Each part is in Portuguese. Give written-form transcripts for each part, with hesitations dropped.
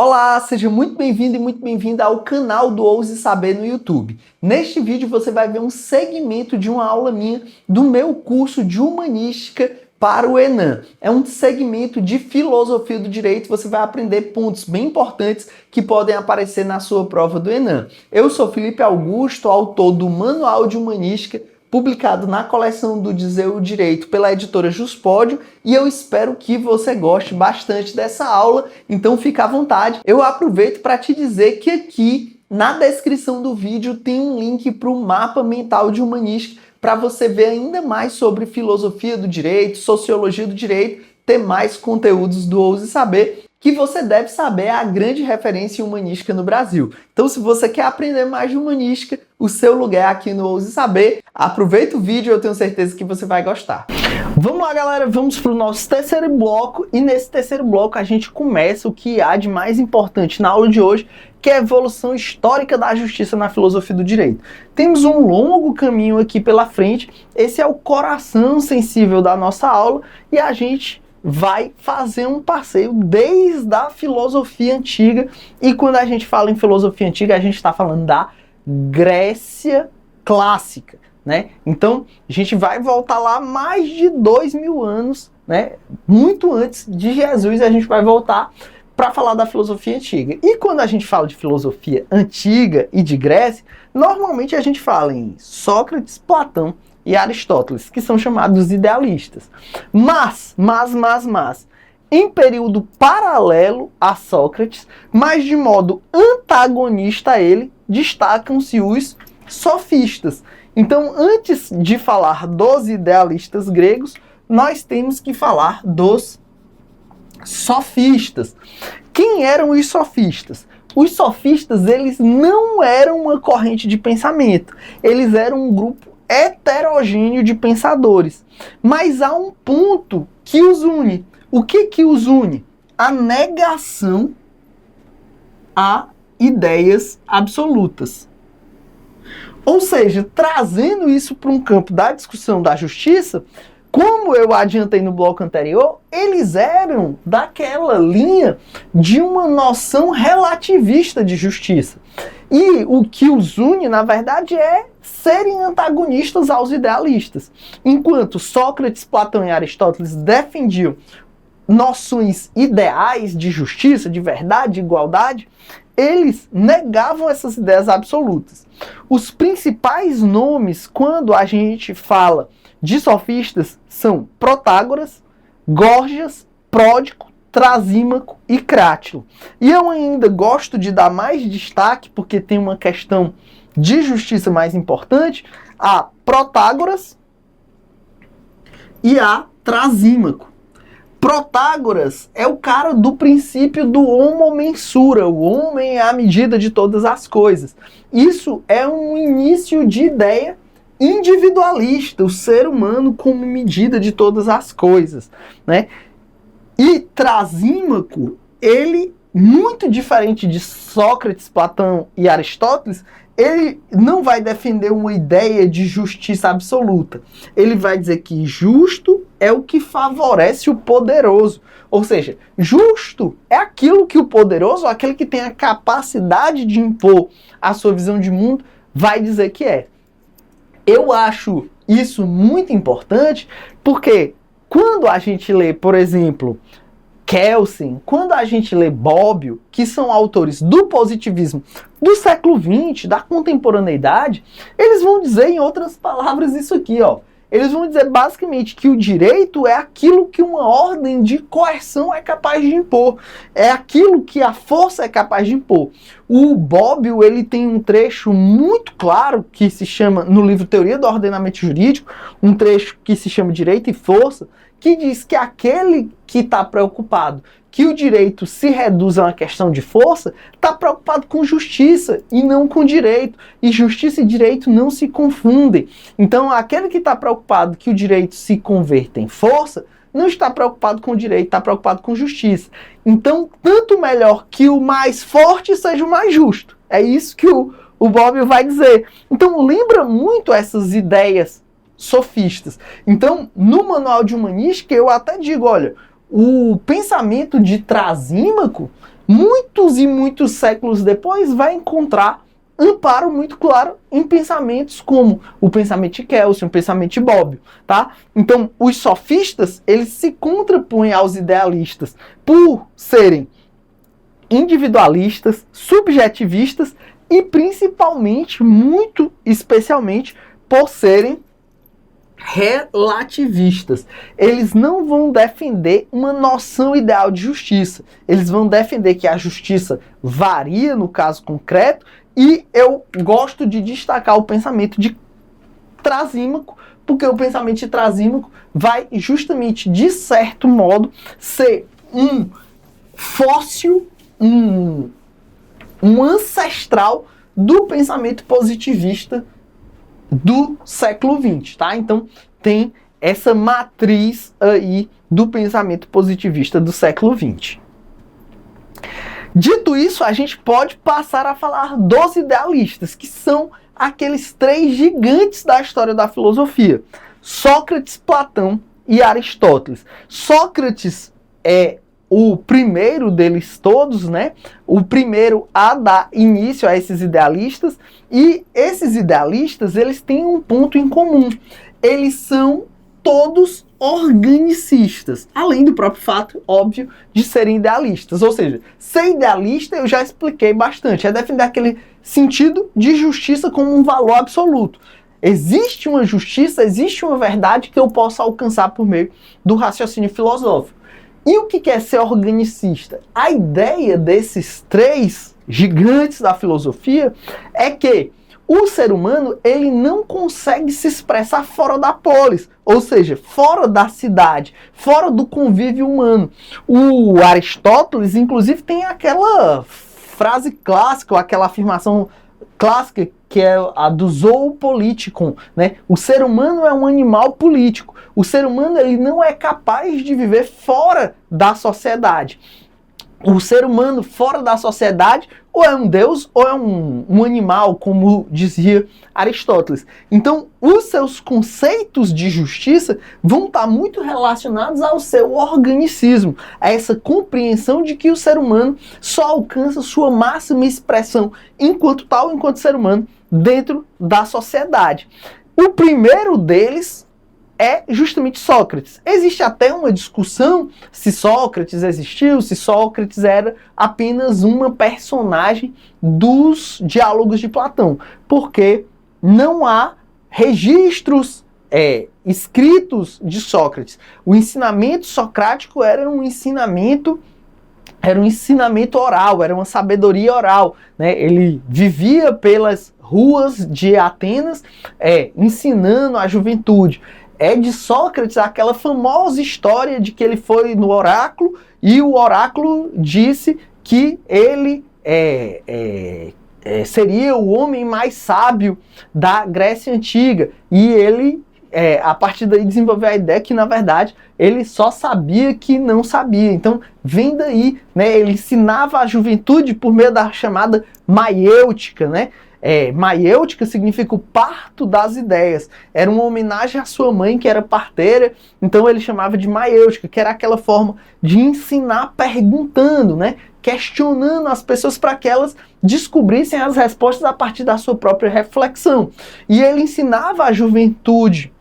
Olá, seja muito bem-vindo e muito bem-vinda ao canal do Ouse Saber no YouTube. Neste vídeo você vai ver um segmento de uma aula minha do meu curso de Humanística para o Enem. É um segmento de filosofia do direito, você vai aprender pontos bem importantes que podem aparecer na sua prova do Enem. Eu sou Felipe Augusto, autor do Manual de Humanística, publicado na coleção do Dizer o Direito pela editora Juspódio, e eu espero que você goste bastante dessa aula, então fica à vontade. Eu aproveito para te dizer que aqui na descrição do vídeo tem um link para o mapa mental de humanística para você ver ainda mais sobre filosofia do direito, sociologia do direito, ter mais conteúdos do Ouse Saber, que você deve saber é a grande referência em humanística no Brasil. Então, se você quer aprender mais de humanística, o seu lugar é aqui no Ouse Saber. Aproveita o vídeo, eu tenho certeza que você vai gostar. Vamos lá, galera, vamos para o nosso terceiro bloco, e nesse terceiro bloco a gente começa o que há de mais importante na aula de hoje, que é a evolução histórica da justiça na filosofia do direito. Temos um longo caminho aqui pela frente, esse é o coração sensível da nossa aula, e a gente vai fazer um passeio desde a filosofia antiga, e quando a gente fala em filosofia antiga, a gente está falando da Grécia clássica, né? Então, a gente vai voltar lá mais de 2000 anos, né? Muito antes de Jesus, a gente vai voltar para falar da filosofia antiga. E quando a gente fala de filosofia antiga e de Grécia, normalmente a gente fala em Sócrates, Platão e Aristóteles, que são chamados idealistas. Mas, em período paralelo a Sócrates, mas de modo antagonista a ele, destacam-se os sofistas. Então, antes de falar dos idealistas gregos, nós temos que falar dos sofistas. Quem eram os sofistas? Os sofistas, eles não eram uma corrente de pensamento, eles eram um grupo heterogêneo de pensadores. Mas há um ponto que os une. O que os une? A negação a ideias absolutas. Ou seja, trazendo isso para um campo da discussão da justiça, como eu adiantei no bloco anterior, eles eram daquela linha de uma noção relativista de justiça. E o que os une, na verdade, é serem antagonistas aos idealistas. Enquanto Sócrates, Platão e Aristóteles defendiam noções ideais de justiça, de verdade, de igualdade, eles negavam essas ideias absolutas. Os principais nomes, quando a gente fala de sofistas, são Protágoras, Górgias, Pródico, Trasímaco e Crátilo. E eu ainda gosto de dar mais destaque, porque tem uma questão de justiça mais importante, a Protágoras e a Trasímaco. Protágoras é o cara do princípio do homo mensura, o homem é a medida de todas as coisas. Isso é um início de ideia individualista, o ser humano como medida de todas as coisas, né? E Trasímaco, ele, muito diferente de Sócrates, Platão e Aristóteles, ele não vai defender uma ideia de justiça absoluta. Ele vai dizer que justo é o que favorece o poderoso. Ou seja, justo é aquilo que o poderoso, aquele que tem a capacidade de impor a sua visão de mundo, vai dizer que é. Eu acho isso muito importante porque quando a gente lê, por exemplo, Kelsen, quando a gente lê Bobbio, que são autores do positivismo do século XX, da contemporaneidade, eles vão dizer, em outras palavras, isso aqui, ó. Eles vão dizer basicamente que o direito é aquilo que uma ordem de coerção é capaz de impor. É aquilo que a força é capaz de impor. O Bobbio, ele tem um trecho muito claro que se chama, no livro Teoria do Ordenamento Jurídico, um trecho que se chama Direito e Força, que diz que aquele que está preocupado que o direito se reduza a uma questão de força, está preocupado com justiça e não com direito. E justiça e direito não se confundem. Então, aquele que está preocupado que o direito se converta em força, não está preocupado com o direito, está preocupado com justiça. Então, tanto melhor que o mais forte seja o mais justo. É isso que o Bobbio vai dizer. Então, lembra muito essas ideias sofistas. Então, no Manual de Humanística, eu até digo, olha, o pensamento de Trasímaco muitos e muitos séculos depois, vai encontrar amparo muito claro em pensamentos como o pensamento de Kelsen, o pensamento de Bobbio, tá? Então, os sofistas, eles se contrapõem aos idealistas por serem individualistas, subjetivistas e principalmente, muito especialmente, por serem relativistas. Eles não vão defender uma noção ideal de justiça. Eles vão defender que a justiça varia no caso concreto, e eu gosto de destacar o pensamento de Trasímaco, porque o pensamento de Trasímaco vai justamente, de certo modo, ser um fóssil, um ancestral do pensamento positivista do século XX, tá? Então, tem essa matriz aí do pensamento positivista do século XX. Dito isso, a gente pode passar a falar dos idealistas, que são aqueles três gigantes da história da filosofia: Sócrates, Platão e Aristóteles. Sócrates é o primeiro deles todos, né? O primeiro a dar início a esses idealistas, e esses idealistas, eles têm um ponto em comum. Eles são todos organicistas, além do próprio fato, óbvio, de serem idealistas. Ou seja, ser idealista eu já expliquei bastante, é defender aquele sentido de justiça como um valor absoluto. Existe uma justiça, existe uma verdade que eu posso alcançar por meio do raciocínio filosófico. E o que é ser organicista? A ideia desses três gigantes da filosofia é que o ser humano, ele não consegue se expressar fora da polis, ou seja, fora da cidade, fora do convívio humano. O Aristóteles, inclusive, tem aquela frase clássica, ou aquela afirmação clássica, que é a do zoopoliticon, né? O ser humano é um animal político. O ser humano, ele não é capaz de viver fora da sociedade. O ser humano fora da sociedade ou é um deus ou é um animal, como dizia Aristóteles. Então, os seus conceitos de justiça vão estar muito relacionados ao seu organicismo, a essa compreensão de que o ser humano só alcança sua máxima expressão enquanto tal, enquanto ser humano, dentro da sociedade. O primeiro deles é justamente Sócrates. Existe até uma discussão se Sócrates existiu, se Sócrates era apenas uma personagem dos diálogos de Platão, porque não há registros escritos de Sócrates. O ensinamento socrático era um ensinamento oral, era uma sabedoria oral, né? Ele vivia pelas ruas de Atenas, ensinando a juventude. É de Sócrates aquela famosa história de que ele foi no oráculo e o oráculo disse que ele seria o homem mais sábio da Grécia Antiga. E ele, a partir daí, desenvolveu a ideia que, na verdade, ele só sabia que não sabia. Então, vem daí, né? Ele ensinava a juventude por meio da chamada maiêutica, né? Maiêutica significa o parto das ideias. Era uma homenagem à sua mãe, que era parteira, então ele chamava de maiêutica, que era aquela forma de ensinar perguntando, né? Questionando as pessoas para que elas descobrissem as respostas a partir da sua própria reflexão. E ele ensinava a juventude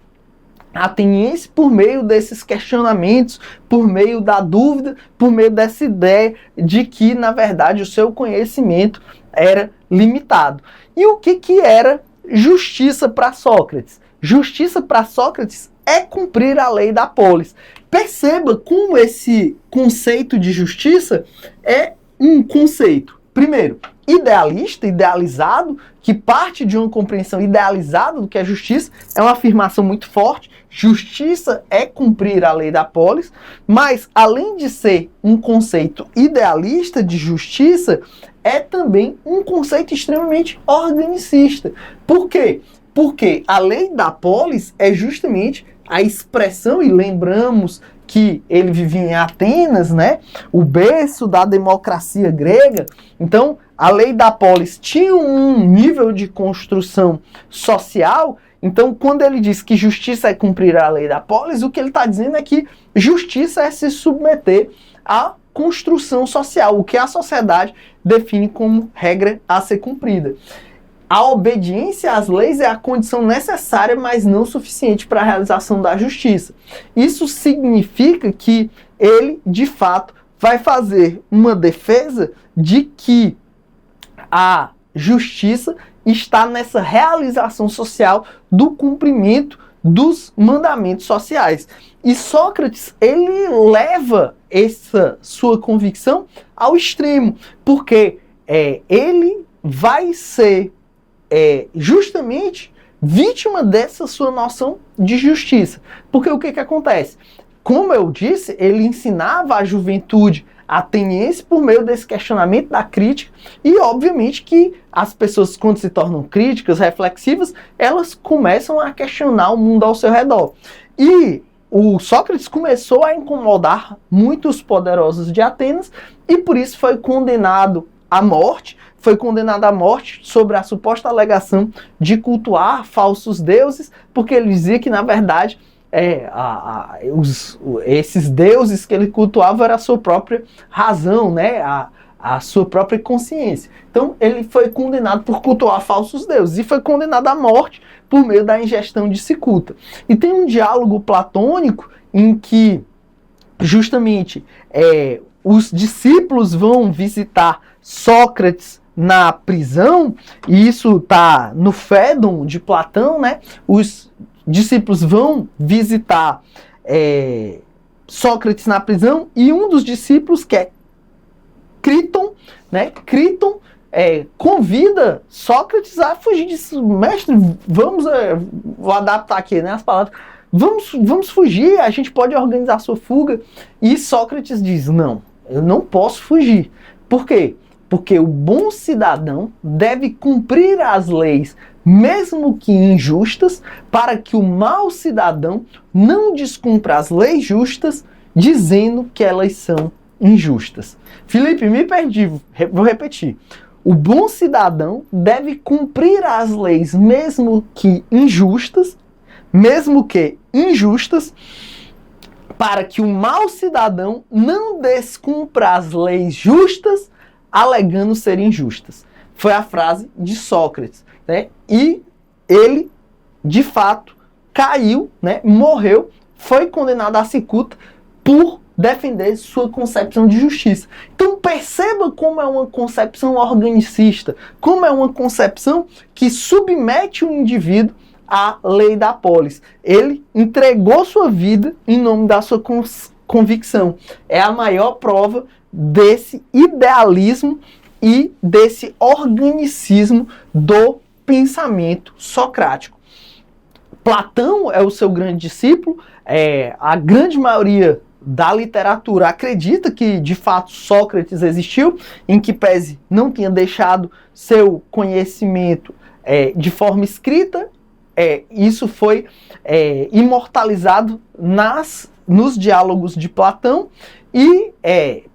ateniense por meio desses questionamentos, por meio da dúvida, por meio dessa ideia de que, na verdade, o seu conhecimento era limitado. E o que era justiça para Sócrates? Justiça para Sócrates é cumprir a lei da polis. Perceba como esse conceito de justiça é um conceito, primeiro, idealista, idealizado, que parte de uma compreensão idealizada do que é justiça, é uma afirmação muito forte. Justiça é cumprir a lei da polis, mas além de ser um conceito idealista de justiça, é também um conceito extremamente organicista. Por quê? Porque a lei da polis é justamente a expressão, e lembramos que ele vivia em Atenas, né? O berço da democracia grega. Então, a lei da polis tinha um nível de construção social. Então, quando ele diz que justiça é cumprir a lei da polis, o que ele está dizendo é que justiça é se submeter à construção social, o que a sociedade define como regra a ser cumprida. A obediência às leis é a condição necessária, mas não suficiente para a realização da justiça. Isso significa que ele, de fato, vai fazer uma defesa de que a justiça está nessa realização social do cumprimento dos mandamentos sociais. E Sócrates, ele leva essa sua convicção ao extremo, porque ele vai ser justamente vítima dessa sua noção de justiça. Porque o que acontece? Como eu disse, ele ensinava a juventude ateniense por meio desse questionamento da crítica, e obviamente que as pessoas, quando se tornam críticas, reflexivas, elas começam a questionar o mundo ao seu redor. E o Sócrates começou a incomodar muitos poderosos de Atenas, e por isso foi condenado à morte. Foi condenado à morte sobre a suposta alegação de cultuar falsos deuses, porque ele dizia que, na verdade, esses deuses que ele cultuava era a sua própria razão, né? A sua própria consciência. Então, ele foi condenado por cultuar falsos deuses e foi condenado à morte por meio da ingestão de cicuta. E tem um diálogo platônico em que, justamente, os discípulos vão visitar Sócrates na prisão, e isso está no Fédon de Platão, né? Os discípulos vão visitar Sócrates na prisão, e um dos discípulos, que é Críton, né? Críton convida Sócrates a fugir disso. Mestre, vamos, vou adaptar aqui, né, as palavras, vamos fugir, a gente pode organizar a sua fuga. E Sócrates diz, não, eu não posso fugir. Por quê? Porque o bom cidadão deve cumprir as leis, mesmo que injustas, para que o mau cidadão não descumpra as leis justas, dizendo que elas são injustas. Felipe, me perdi, vou repetir. O bom cidadão deve cumprir as leis, mesmo que injustas, para que o mau cidadão não descumpra as leis justas, alegando serem injustas. Foi a frase de Sócrates, né? E ele, de fato, caiu, né? Morreu, foi condenado à cicuta por defender sua concepção de justiça. Então perceba como é uma concepção organicista, como é uma concepção que submete o indivíduo à lei da polis. Ele entregou sua vida em nome da sua convicção. É a maior prova desse idealismo e desse organicismo do pensamento socrático. Platão é o seu grande discípulo, a grande maioria da literatura acredita que de fato Sócrates existiu, em que pese não tinha deixado seu conhecimento de forma escrita, isso foi imortalizado nos diálogos de Platão, e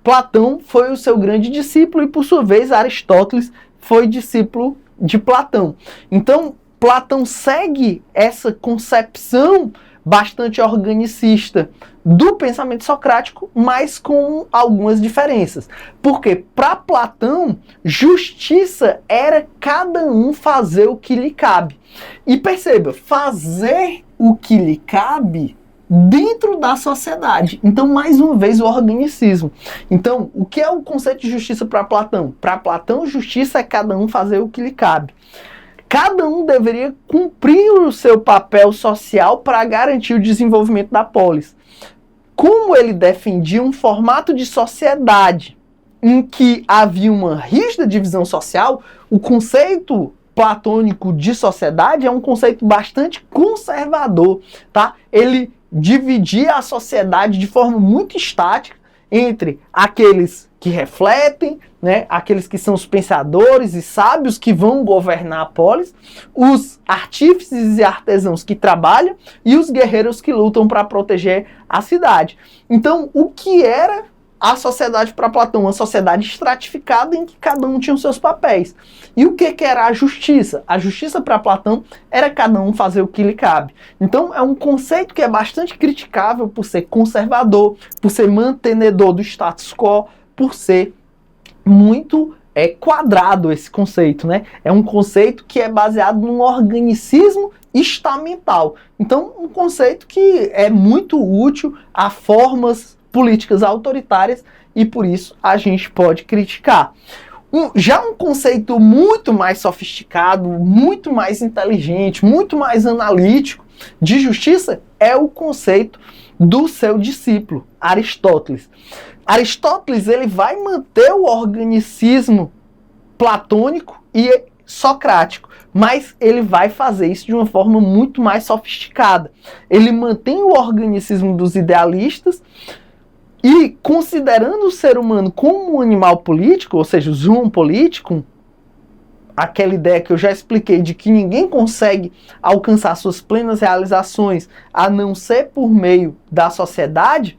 Platão foi o seu grande discípulo, e por sua vez Aristóteles foi discípulo de Platão. Então Platão segue essa concepção bastante organicista do pensamento socrático, mas com algumas diferenças. Porque para Platão, justiça era cada um fazer o que lhe cabe. E perceba, fazer o que lhe cabe dentro da sociedade. Então, mais uma vez, o organicismo. Então, o que é o conceito de justiça para Platão? Para Platão, justiça é cada um fazer o que lhe cabe. Cada um deveria cumprir o seu papel social para garantir o desenvolvimento da polis. Como ele defendia um formato de sociedade em que havia uma rígida divisão social, o conceito platônico de sociedade é um conceito bastante conservador, tá? Ele dividia a sociedade de forma muito estática entre aqueles que refletem, né, aqueles que são os pensadores e sábios que vão governar a polis, os artífices e artesãos que trabalham e os guerreiros que lutam para proteger a cidade. Então, o que era a sociedade para Platão, uma sociedade estratificada em que cada um tinha os seus papéis. E o que era a justiça? A justiça para Platão era cada um fazer o que lhe cabe. Então é um conceito que é bastante criticável por ser conservador, por ser mantenedor do status quo, por ser muito quadrado esse conceito, né? É um conceito que é baseado num organicismo estamental. Então, um conceito que é muito útil a formas políticas autoritárias e por isso a gente pode criticar. Já um conceito muito mais sofisticado, muito mais inteligente, muito mais analítico de justiça é o conceito do seu discípulo, Aristóteles. Aristóteles ele vai manter o organicismo platônico e socrático, mas ele vai fazer isso de uma forma muito mais sofisticada. Ele mantém o organicismo dos idealistas e, considerando o ser humano como um animal político, ou seja, o zoon político, aquela ideia que eu já expliquei de que ninguém consegue alcançar suas plenas realizações a não ser por meio da sociedade,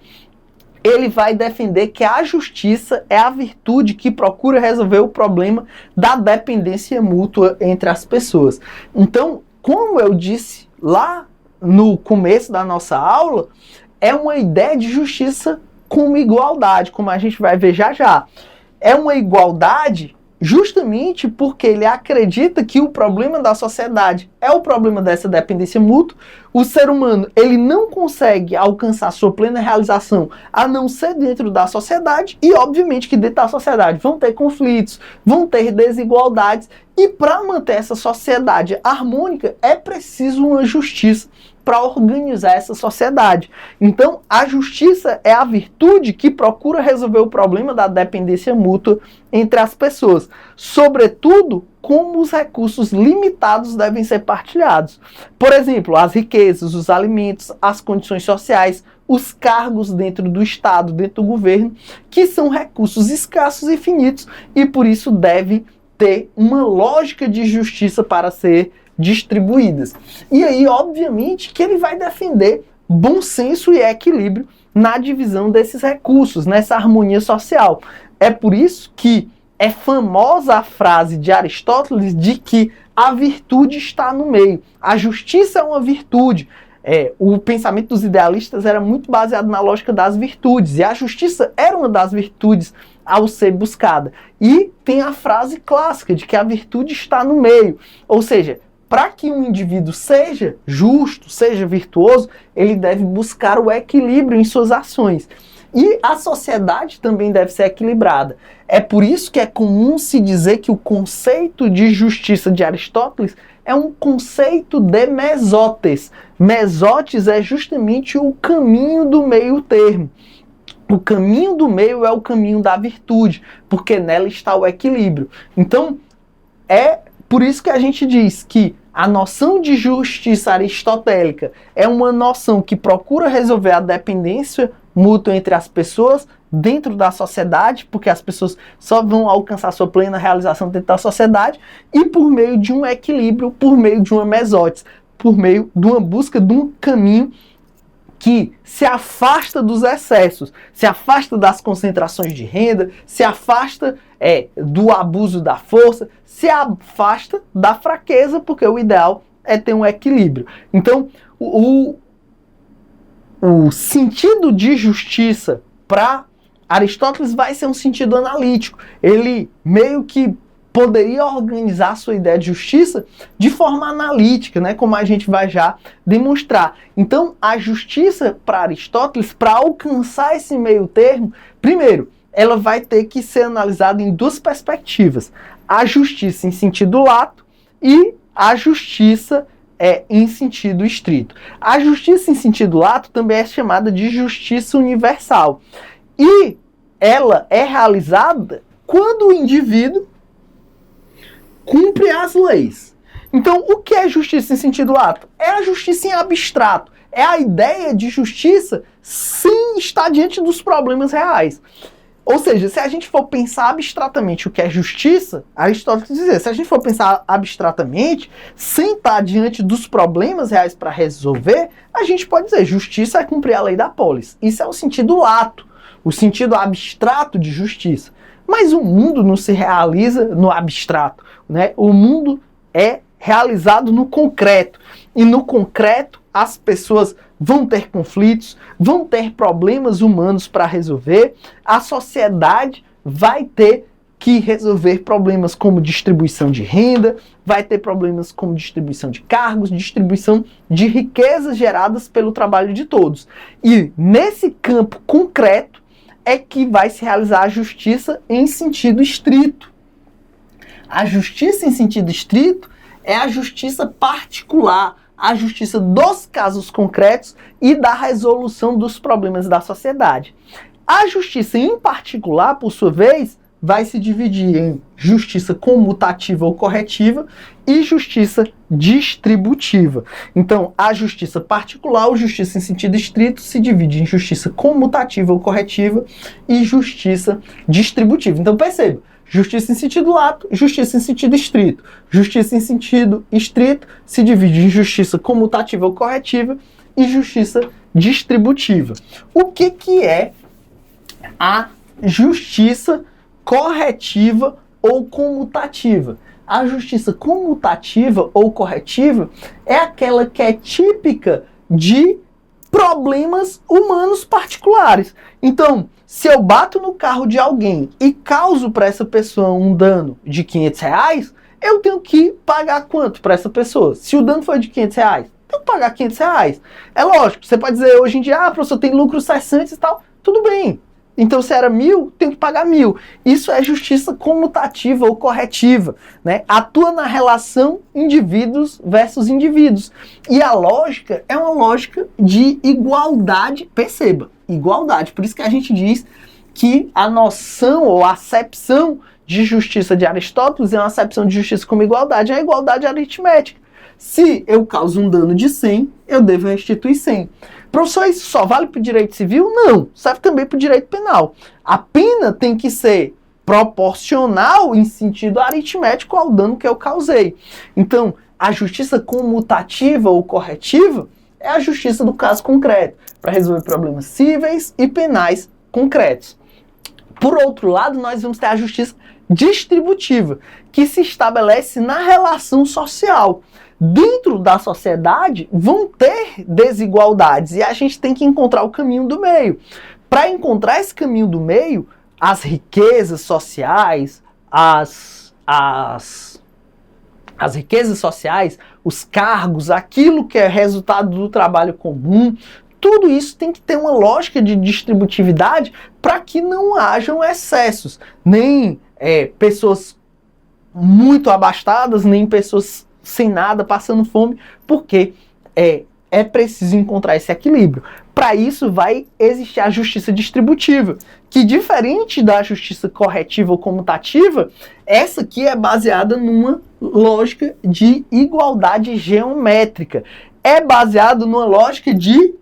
ele vai defender que a justiça é a virtude que procura resolver o problema da dependência mútua entre as pessoas. Então, como eu disse lá no começo da nossa aula, é uma ideia de justiça como igualdade, como a gente vai ver já já. É uma igualdade justamente porque ele acredita que o problema da sociedade é o problema dessa dependência mútua. O ser humano ele não consegue alcançar sua plena realização a não ser dentro da sociedade e, obviamente, que dentro da sociedade vão ter conflitos, vão ter desigualdades e para manter essa sociedade harmônica é preciso uma justiça para organizar essa sociedade. Então, a justiça é a virtude que procura resolver o problema da dependência mútua entre as pessoas, sobretudo como os recursos limitados devem ser partilhados. Por exemplo, as riquezas, os alimentos, as condições sociais, os cargos dentro do Estado, dentro do governo, que são recursos escassos e finitos e por isso devem ter uma lógica de justiça para ser distribuídas. E aí, obviamente, que ele vai defender bom senso e equilíbrio na divisão desses recursos, nessa harmonia social. É por isso que é famosa a frase de Aristóteles de que a virtude está no meio. A justiça é uma virtude. O pensamento dos idealistas era muito baseado na lógica das virtudes, e a justiça era uma das virtudes ao ser buscada. E tem a frase clássica de que a virtude está no meio, ou seja, para que um indivíduo seja justo, seja virtuoso, ele deve buscar o equilíbrio em suas ações. E a sociedade também deve ser equilibrada. É por isso que é comum se dizer que o conceito de justiça de Aristóteles é um conceito de mesotes. Mesotes é justamente o caminho do meio termo. O caminho do meio é o caminho da virtude, porque nela está o equilíbrio. Então, é por isso que a gente diz que a noção de justiça aristotélica é uma noção que procura resolver a dependência mútua entre as pessoas dentro da sociedade, porque as pessoas só vão alcançar sua plena realização dentro da sociedade, e por meio de um equilíbrio, por meio de uma mesotes, por meio de uma busca de um caminho que se afasta dos excessos, se afasta das concentrações de renda, se afasta do abuso da força, se afasta da fraqueza, porque o ideal é ter um equilíbrio. Então, o sentido de justiça para Aristóteles vai ser um sentido analítico. Ele meio que poderia organizar a sua ideia de justiça de forma analítica, né, como a gente vai já demonstrar. Então, a justiça para Aristóteles, para alcançar esse meio termo, primeiro, ela vai ter que ser analisada em duas perspectivas. A justiça em sentido lato e a justiça em sentido estrito. A justiça em sentido lato também é chamada de justiça universal. E ela é realizada quando o indivíduo cumpre as leis. Então, o que é justiça em sentido lato? É a justiça em abstrato. É a ideia de justiça sem estar diante dos problemas reais. Ou seja, se a gente for pensar abstratamente o que é justiça, Aristóteles dizia, se a gente for pensar abstratamente, sem estar diante dos problemas reais para resolver, a gente pode dizer, justiça é cumprir a lei da polis. Isso é o sentido lato. o sentido abstrato de justiça. Mas o mundo não se realiza no abstrato, né? O mundo é realizado no concreto. E no concreto, as pessoas vão ter conflitos, vão ter problemas humanos para resolver, a sociedade vai ter que resolver problemas como distribuição de renda, vai ter problemas como distribuição de cargos, distribuição de riquezas geradas pelo trabalho de todos. E nesse campo concreto é que vai se realizar a justiça em sentido estrito. A justiça em sentido estrito é a justiça particular, a justiça dos casos concretos e da resolução dos problemas da sociedade. A justiça em particular, por sua vez, vai se dividir em justiça comutativa ou corretiva e justiça distributiva. Então, a justiça particular ou justiça em sentido estrito se divide em justiça comutativa ou corretiva e justiça distributiva. Então, perceba, justiça em sentido lato, justiça em sentido estrito. Justiça em sentido estrito se divide em justiça comutativa ou corretiva e justiça distributiva. O que é a justiça corretiva ou comutativa? A justiça comutativa ou corretiva é aquela que é típica de problemas humanos particulares. Então, se eu bato no carro de alguém e causo para essa pessoa um dano de R$500, eu tenho que pagar quanto para essa pessoa? Se o dano for de R$500, tenho que pagar R$500. É lógico, você pode dizer hoje em dia, professor, tem lucros cessantes e tal. Tudo bem. Então, se era 1.000, tem que pagar 1.000. Isso é justiça comutativa ou corretiva, né? Atua na relação indivíduos versus indivíduos. E a lógica é uma lógica de igualdade. Perceba, igualdade. Por isso que a gente diz que a noção ou a acepção de justiça de Aristóteles é uma acepção de justiça como igualdade, é a igualdade aritmética. Se eu causo um dano de 100, eu devo restituir 100. Professor, isso só vale para o direito civil? Não, serve também para o direito penal. A pena tem que ser proporcional em sentido aritmético ao dano que eu causei. Então, a justiça comutativa ou corretiva é a justiça do caso concreto, para resolver problemas cíveis e penais concretos. Por outro lado, nós vamos ter a justiça distributiva, que se estabelece na relação social. Dentro da sociedade vão ter desigualdades e a gente tem que encontrar o caminho do meio. Para encontrar esse caminho do meio, as riquezas sociais, as riquezas sociais, os cargos, aquilo que é resultado do trabalho comum, tudo isso tem que ter uma lógica de distributividade para que não hajam excessos, nem pessoas muito abastadas, nem pessoas sem nada, passando fome, porque é preciso encontrar esse equilíbrio. Para isso vai existir a justiça distributiva, que diferente da justiça corretiva ou comutativa, essa aqui é baseada numa lógica de igualdade geométrica. É baseado numa lógica de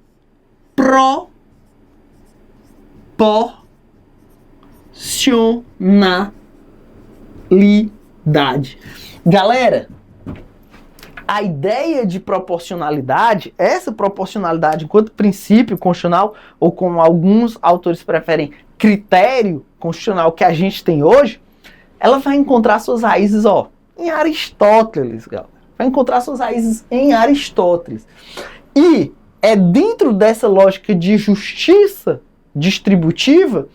proporcionalidade. Galera, a ideia de proporcionalidade, essa proporcionalidade enquanto princípio constitucional, ou como alguns autores preferem, critério constitucional que a gente tem hoje, ela vai encontrar suas raízes em Aristóteles, galera. Vai encontrar suas raízes em Aristóteles. E é dentro dessa lógica de justiça distributiva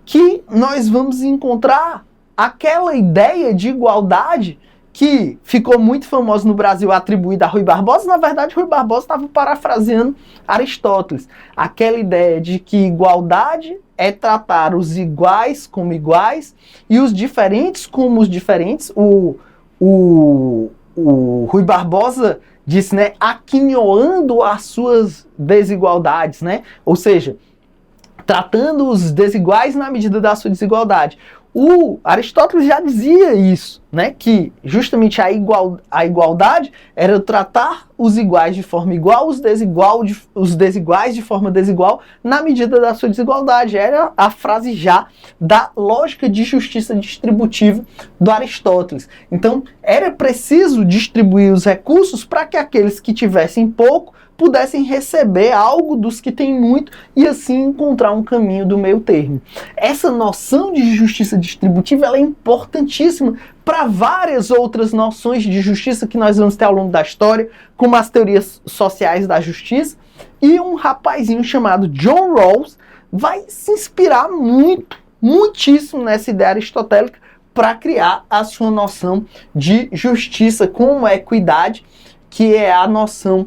que nós vamos encontrar aquela ideia de igualdade que ficou muito famosa no Brasil, atribuída a Rui Barbosa. Na verdade, Rui Barbosa estava parafraseando Aristóteles. Aquela ideia de que igualdade é tratar os iguais como iguais e os diferentes como os diferentes. O Rui Barbosa disse, né, aquinhoando as suas desigualdades, né? Ou seja, tratando os desiguais na medida da sua desigualdade. O Aristóteles já dizia isso, né? Que justamente a igualdade era tratar os iguais de forma igual, os desiguais de forma desigual, na medida da sua desigualdade. Era a frase já da lógica de justiça distributiva do Aristóteles. Então, era preciso distribuir os recursos para que aqueles que tivessem pouco pudessem receber algo dos que têm muito e assim encontrar um caminho do meio termo. Essa noção de justiça distributiva ela é importantíssima para várias outras noções de justiça que nós vamos ter ao longo da história, como as teorias sociais da justiça, e um rapazinho chamado John Rawls vai se inspirar muitíssimo nessa ideia aristotélica para criar a sua noção de justiça como equidade, que é a noção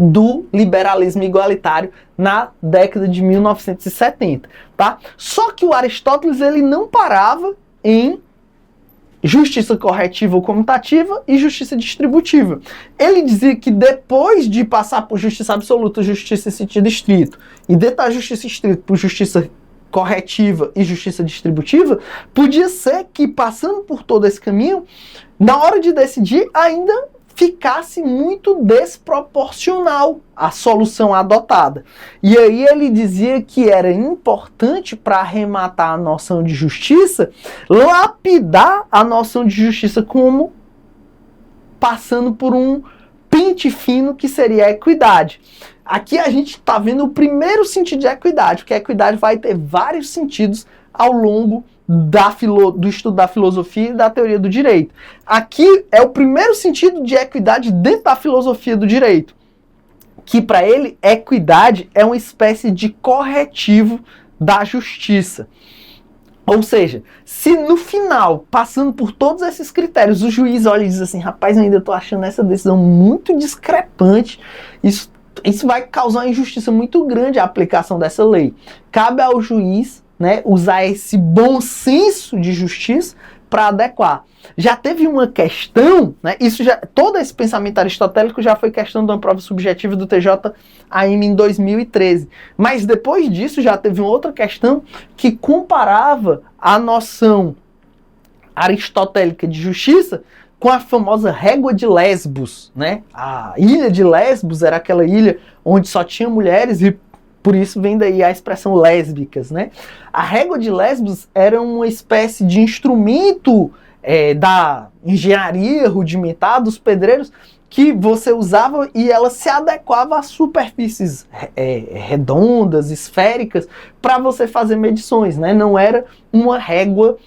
do liberalismo igualitário na década de 1970, tá? Só que o Aristóteles ele não parava em justiça corretiva ou comutativa e justiça distributiva. Ele dizia que depois de passar por justiça absoluta, justiça em sentido estrito, e depois da justiça estrita por justiça corretiva e justiça distributiva, podia ser que, passando por todo esse caminho, na hora de decidir, ainda ficasse muito desproporcional a solução adotada. E aí ele dizia que era importante, para arrematar a noção de justiça, lapidar a noção de justiça como passando por um pente fino que seria a equidade. Aqui a gente está vendo o primeiro sentido de equidade, porque a equidade vai ter vários sentidos ao longo do estudo da filosofia e da teoria do direito. Aqui é o primeiro sentido de equidade dentro da filosofia do direito, que para ele equidade é uma espécie de corretivo da justiça. Ou seja, se no final, passando por todos esses critérios, o juiz olha e diz assim, rapaz, eu ainda estou achando essa decisão muito discrepante, isso vai causar uma injustiça muito grande a aplicação dessa lei. Cabe ao juiz, né, usar esse bom senso de justiça para adequar. Já teve uma questão, né, todo esse pensamento aristotélico já foi questão de uma prova subjetiva do TJAM em 2013. Mas depois disso já teve uma outra questão que comparava a noção aristotélica de justiça com a famosa régua de Lesbos, né? A ilha de Lesbos era aquela ilha onde só tinha mulheres e por isso vem daí a expressão lésbicas, né? A régua de Lesbos era uma espécie de instrumento da engenharia rudimentar dos pedreiros que você usava e ela se adequava a superfícies redondas, esféricas, para você fazer medições, né? Não era uma régua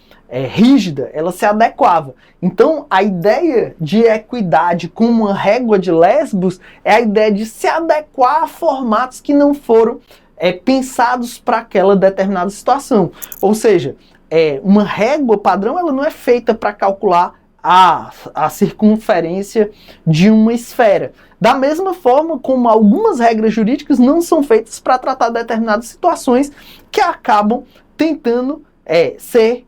rígida, ela se adequava. Então, a ideia de equidade como uma régua de Lesbos é a ideia de se adequar a formatos que não foram pensados para aquela determinada situação. Ou seja, uma régua padrão ela não é feita para calcular a circunferência de uma esfera. Da mesma forma como algumas regras jurídicas não são feitas para tratar determinadas situações que acabam tentando ser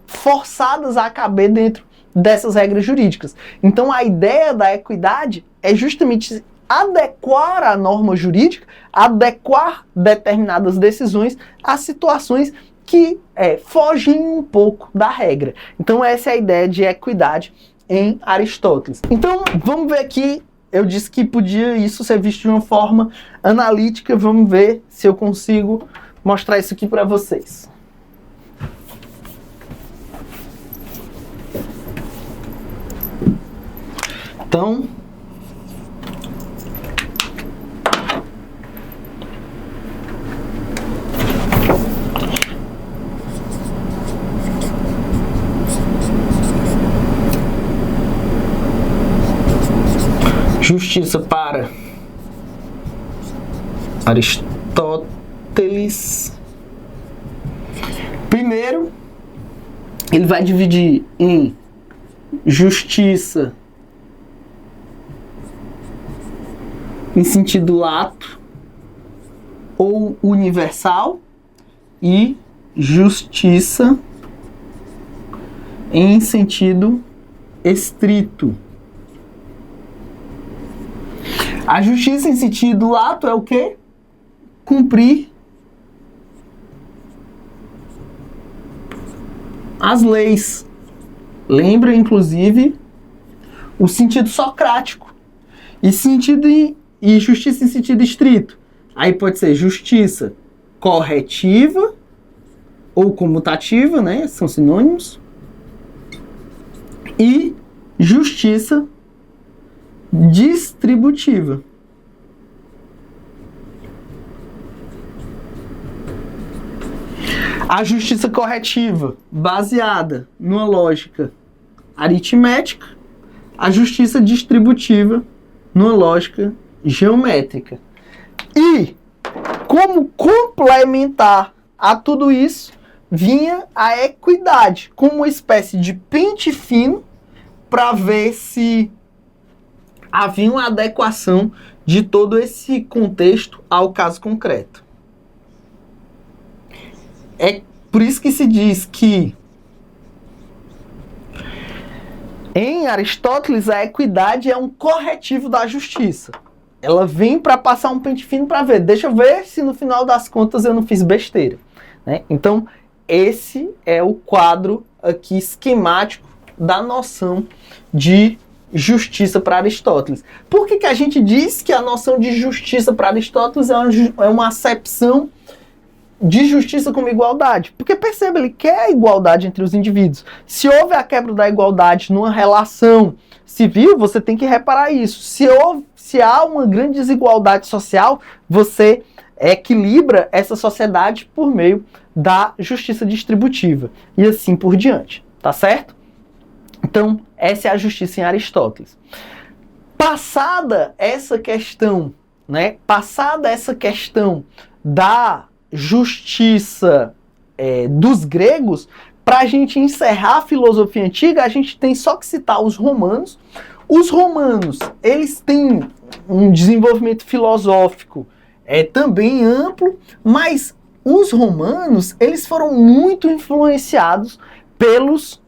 forçadas a caber dentro dessas regras jurídicas. Então a ideia da equidade é justamente adequar a norma jurídica, adequar determinadas decisões a situações que fogem um pouco da regra. Então essa é a ideia de equidade em Aristóteles. Então vamos ver aqui, eu disse que podia isso ser visto de uma forma analítica, vamos ver se eu consigo mostrar isso aqui para vocês. Então, justiça para Aristóteles. Primeiro, ele vai dividir em justiça em sentido lato ou universal e justiça em sentido estrito. A justiça em sentido lato é o quê? Cumprir as leis. Lembra, inclusive, o sentido socrático. E justiça em sentido estrito. Aí pode ser justiça corretiva ou comutativa, né? São sinônimos. E justiça distributiva. A justiça corretiva, baseada numa lógica aritmética. A justiça distributiva, numa lógica geométrica. E, como complementar a tudo isso, vinha a equidade, como uma espécie de pente fino para ver se havia uma adequação de todo esse contexto ao caso concreto. É por isso que se diz que em Aristóteles a equidade é um corretivo da justiça. Ela vem para passar um pente fino para ver. Deixa eu ver se no final das contas eu não fiz besteira, né? Então, esse é o quadro aqui esquemático da noção de justiça para Aristóteles. Por que a gente diz que a noção de justiça para Aristóteles é uma acepção de justiça como igualdade? Porque perceba, ele quer a igualdade entre os indivíduos. Se houve a quebra da igualdade numa relação civil, você tem que reparar isso. Se há uma grande desigualdade social, você equilibra essa sociedade por meio da justiça distributiva. E assim por diante, tá certo? Então, essa é a justiça em Aristóteles. Passada essa questão, né? Passada essa questão da justiça dos gregos, para a gente encerrar a filosofia antiga, a gente tem só que citar os romanos. Os romanos, eles têm um desenvolvimento filosófico também amplo, mas os romanos, eles foram muito influenciados pelos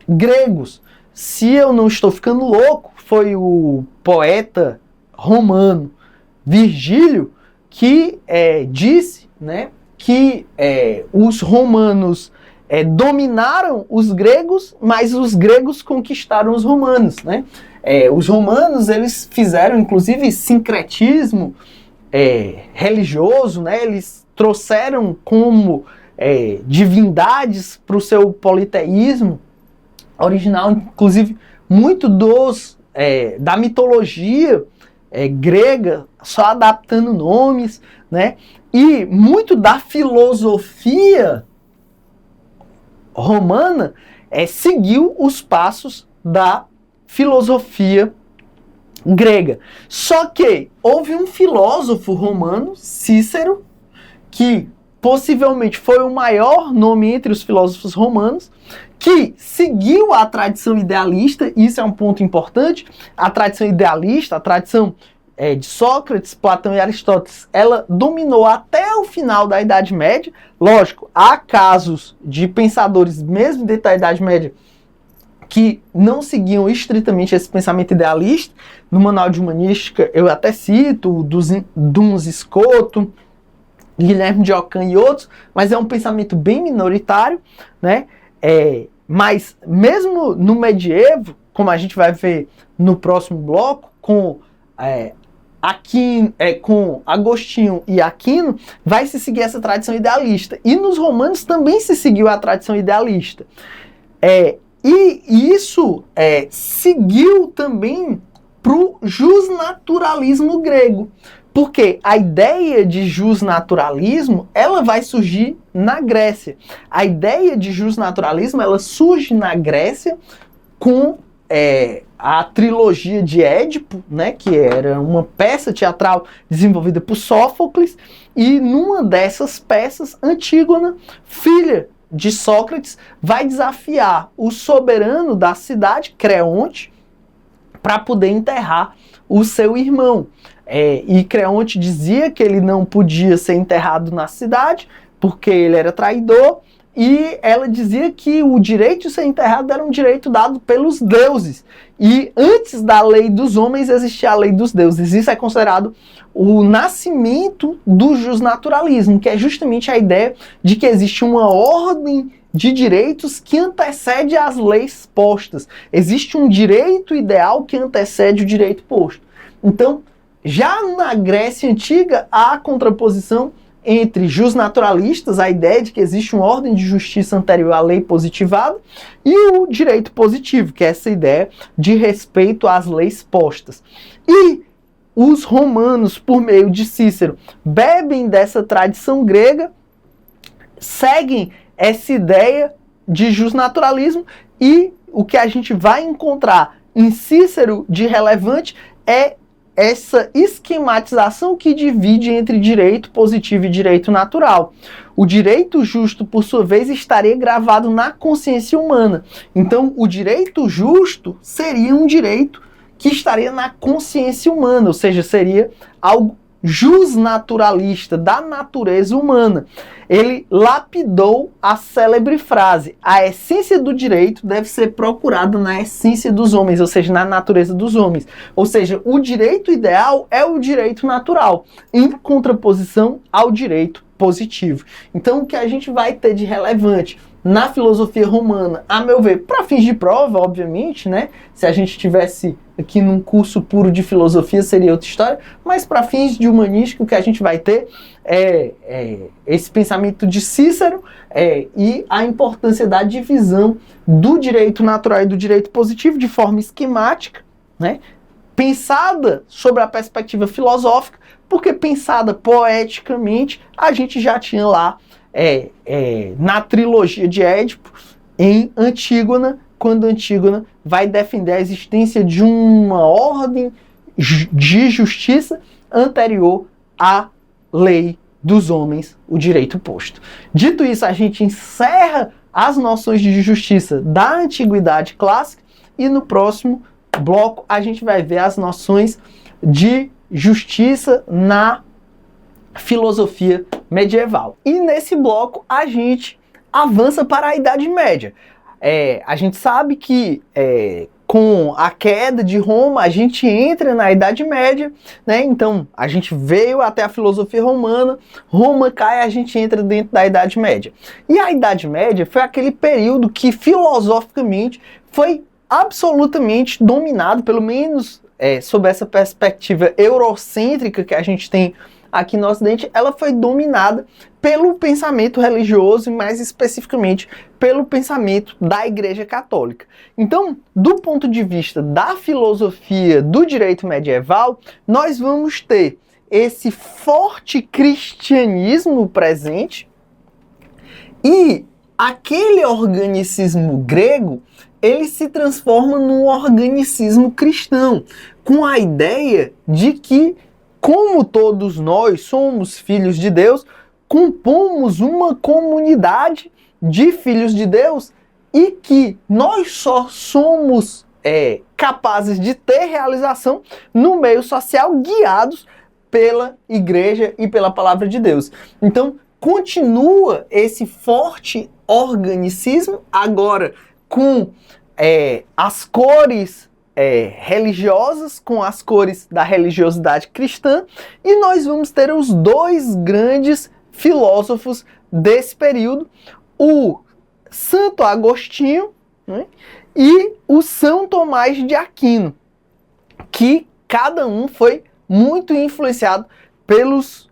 gregos. Se eu não estou ficando louco, foi o poeta romano Virgílio que disse, né, que os romanos dominaram os gregos, mas os gregos conquistaram os romanos, né? Os romanos, eles fizeram, inclusive, sincretismo religioso, né? Eles trouxeram como divindades para o seu politeísmo original, inclusive, muito da mitologia grega, só adaptando nomes, né? E muito da filosofia romana seguiu os passos da filosofia grega. Só que houve um filósofo romano, Cícero, que possivelmente foi o maior nome entre os filósofos romanos, que seguiu a tradição idealista. Isso é um ponto importante. A tradição idealista, a tradição de Sócrates, Platão e Aristóteles, ela dominou até o final da Idade Média. Lógico, há casos de pensadores, mesmo dentro da Idade Média, que não seguiam estritamente esse pensamento idealista. No Manual de Humanística, eu até cito Duns Scoto, Guilherme de Ockham e outros, mas é um pensamento bem minoritário, né? Mas mesmo no medievo, como a gente vai ver no próximo bloco, com Agostinho e Aquino, vai se seguir essa tradição idealista. E nos romanos também se seguiu a tradição idealista. E isso seguiu também para o justnaturalismo grego. Porque a ideia de justnaturalismo, ela vai surgir na Grécia. A ideia de justnaturalismo, ela surge na Grécia com a trilogia de Édipo, né, que era uma peça teatral desenvolvida por Sófocles, e numa dessas peças, Antígona, filha de Sócrates, vai desafiar o soberano da cidade, Creonte, para poder enterrar o seu irmão. E Creonte dizia que ele não podia ser enterrado na cidade, porque ele era traidor, e ela dizia que o direito de ser enterrado era um direito dado pelos deuses. E antes da lei dos homens existia a lei dos deuses. Isso é considerado o nascimento do justnaturalismo, que é justamente a ideia de que existe uma ordem de direitos que antecede as leis postas. Existe um direito ideal que antecede o direito posto. Então, já na Grécia Antiga, há a contraposição entre justnaturalistas, a ideia de que existe uma ordem de justiça anterior à lei positivada, e o direito positivo, que é essa ideia de respeito às leis postas. E os romanos, por meio de Cícero, bebem dessa tradição grega, seguem essa ideia de justnaturalismo, e o que a gente vai encontrar em Cícero de relevante é essa esquematização que divide entre direito positivo e direito natural. O direito justo, por sua vez, estaria gravado na consciência humana. Então, o direito justo seria um direito que estaria na consciência humana, ou seja, seria algo justnaturalista, da natureza humana. Ele lapidou a célebre frase: a essência do direito deve ser procurada na essência dos homens, ou seja, na natureza dos homens. Ou seja, o direito ideal é o direito natural, em contraposição ao direito positivo. Então, o que a gente vai ter de relevante na filosofia romana, a meu ver, para fins de prova, obviamente, né? Se a gente tivesse aqui num curso puro de filosofia, seria outra história, mas para fins de humanística, o que a gente vai ter é esse pensamento de Cícero e a importância da divisão do direito natural e do direito positivo de forma esquemática, né? Pensada sobre a perspectiva filosófica, porque pensada poeticamente, a gente já tinha lá na trilogia de Édipo, em Antígona, quando Antígona vai defender a existência de uma ordem de justiça anterior à lei dos homens, o direito posto. Dito isso, a gente encerra as noções de justiça da antiguidade clássica e no próximo bloco a gente vai ver as noções de justiça na filosofia medieval. E nesse bloco a gente avança para a Idade Média. A gente sabe que com a queda de Roma a gente entra na Idade Média, né? Então a gente veio até a filosofia romana, Roma cai, a gente entra dentro da Idade Média. E a Idade Média foi aquele período que filosoficamente foi absolutamente dominado, pelo menos sob essa perspectiva eurocêntrica que a gente tem aqui no Ocidente, ela foi dominada pelo pensamento religioso e mais especificamente pelo pensamento da Igreja Católica. Então, do ponto de vista da filosofia do direito medieval, nós vamos ter esse forte cristianismo presente e aquele organicismo grego, ele se transforma num organicismo cristão, com a ideia de que, como todos nós somos filhos de Deus, compomos uma comunidade de filhos de Deus e que nós só somos capazes de ter realização no meio social guiados pela igreja e pela palavra de Deus. Então, continua esse forte organicismo, agora com as cores religiosas, com as cores da religiosidade cristã, e nós vamos ter os dois grandes filósofos desse período, o Santo Agostinho, né, e o São Tomás de Aquino, que cada um foi muito influenciado pelos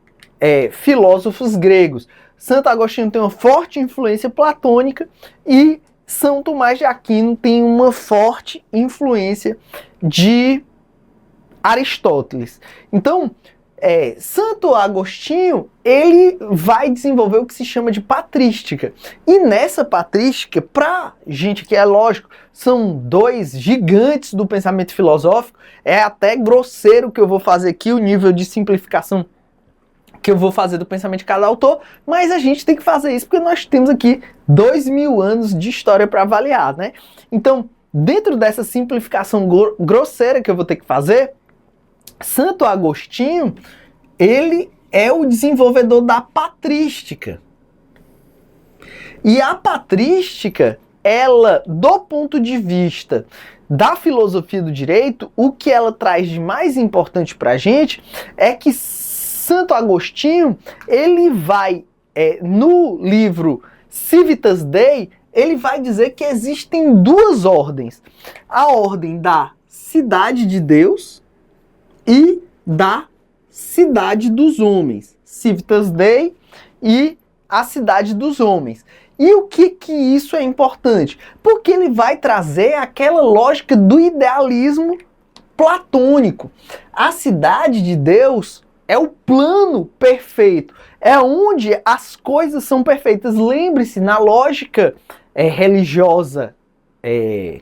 filósofos gregos. Santo Agostinho tem uma forte influência platônica e São Tomás de Aquino tem uma forte influência de Aristóteles. Então, Santo Agostinho, ele vai desenvolver o que se chama de patrística. E nessa patrística, pra gente que é lógico, são dois gigantes do pensamento filosófico, é até grosseiro o que eu vou fazer aqui, o nível de simplificação que eu vou fazer do pensamento de cada autor, mas a gente tem que fazer isso porque nós temos aqui 2000 anos de história para avaliar, né? Então, dentro dessa simplificação grosseira que eu vou ter que fazer, Santo Agostinho, ele é o desenvolvedor da patrística. E a patrística, ela, do ponto de vista da filosofia do direito, o que ela traz de mais importante para a gente é que Santo Agostinho, ele vai, no livro Civitas Dei, ele vai dizer que existem duas ordens. A ordem da cidade de Deus e da cidade dos homens. Civitas Dei e a cidade dos homens. E o que isso é importante? Porque ele vai trazer aquela lógica do idealismo platônico. A cidade de Deus é o plano perfeito, é onde as coisas são perfeitas. Lembre-se, na lógica religiosa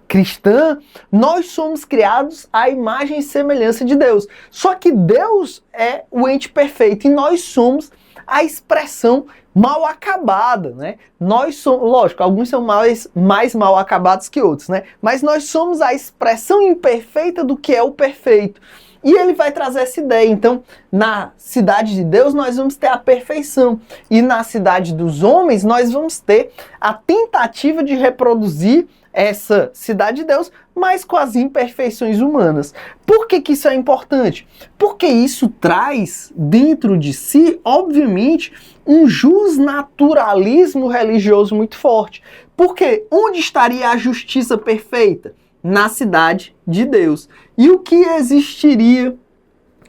cristã, nós somos criados à imagem e semelhança de Deus. Só que Deus é o ente perfeito e nós somos a expressão mal acabada, né? Nós somos, lógico, alguns são mais mal acabados que outros, né? Mas nós somos a expressão imperfeita do que é o perfeito. E ele vai trazer essa ideia. Então, na cidade de Deus, nós vamos ter a perfeição. E na cidade dos homens, nós vamos ter a tentativa de reproduzir essa cidade de Deus, mas com as imperfeições humanas. Por que que isso é importante? Porque isso traz dentro de si, obviamente, um justnaturalismo religioso muito forte. Porque onde estaria a justiça perfeita? Na cidade de Deus. E o que existiria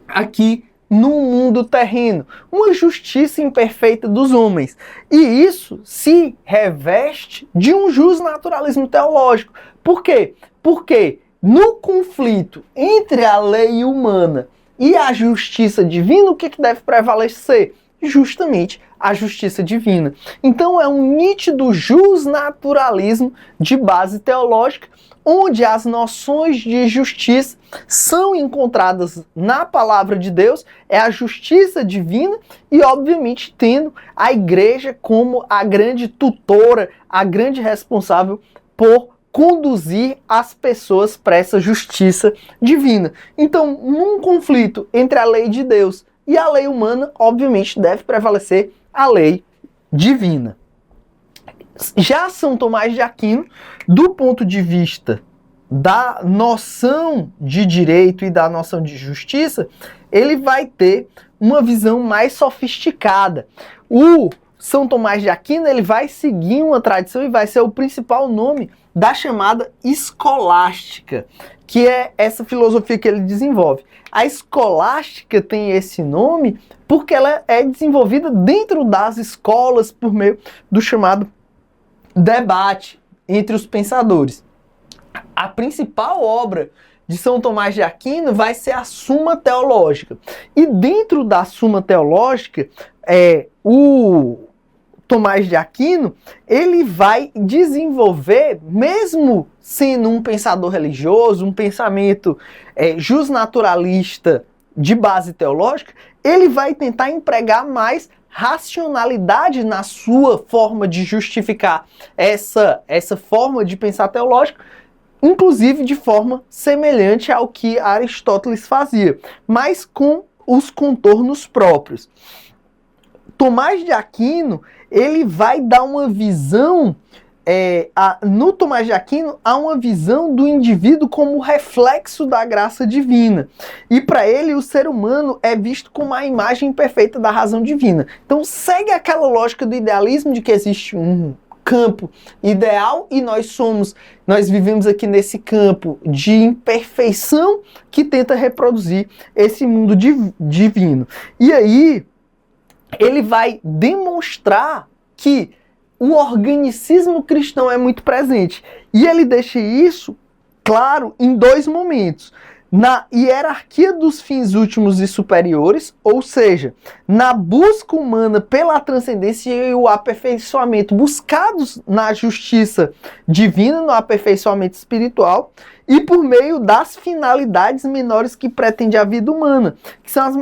aqui no mundo terreno? Uma justiça imperfeita dos homens. E isso se reveste de um justnaturalismo teológico. Por quê? Porque no conflito entre a lei humana e a justiça divina, o que deve prevalecer? Justamente a justiça divina. Então é um nítido justnaturalismo de base teológica, onde as noções de justiça são encontradas na palavra de Deus, é a justiça divina e, obviamente, tendo a igreja como a grande tutora, a grande responsável por conduzir as pessoas para essa justiça divina. Então, num conflito entre a lei de Deus e a lei humana, obviamente, deve prevalecer a lei divina. Já São Tomás de Aquino, do ponto de vista da noção de direito e da noção de justiça, ele vai ter uma visão mais sofisticada. O São Tomás de Aquino, ele vai seguir uma tradição e vai ser o principal nome da chamada escolástica, que é essa filosofia que ele desenvolve. A escolástica tem esse nome porque ela é desenvolvida dentro das escolas por meio do chamado debate entre os pensadores. A principal obra de São Tomás de Aquino vai ser a Suma Teológica. E dentro da Suma Teológica, o Tomás de Aquino, ele vai desenvolver, mesmo sendo um pensador religioso, um pensamento justnaturalista de base teológica, ele vai tentar empregar mais racionalidade na sua forma de justificar essa forma de pensar teológica, inclusive de forma semelhante ao que Aristóteles fazia, mas com os contornos próprios. Tomás de Aquino, ele vai dar uma visão, no Tomás de Aquino, há uma visão do indivíduo como reflexo da graça divina. E para ele, o ser humano é visto como a imagem perfeita da razão divina. Então segue aquela lógica do idealismo de que existe um campo ideal e nós vivemos aqui nesse campo de imperfeição que tenta reproduzir esse mundo divino. E aí, ele vai demonstrar que o organicismo cristão é muito presente. E ele deixa isso claro em dois momentos. Na hierarquia dos fins últimos e superiores, ou seja, na busca humana pela transcendência e o aperfeiçoamento buscados na justiça divina, no aperfeiçoamento espiritual, e por meio das finalidades menores que pretende a vida humana, que são as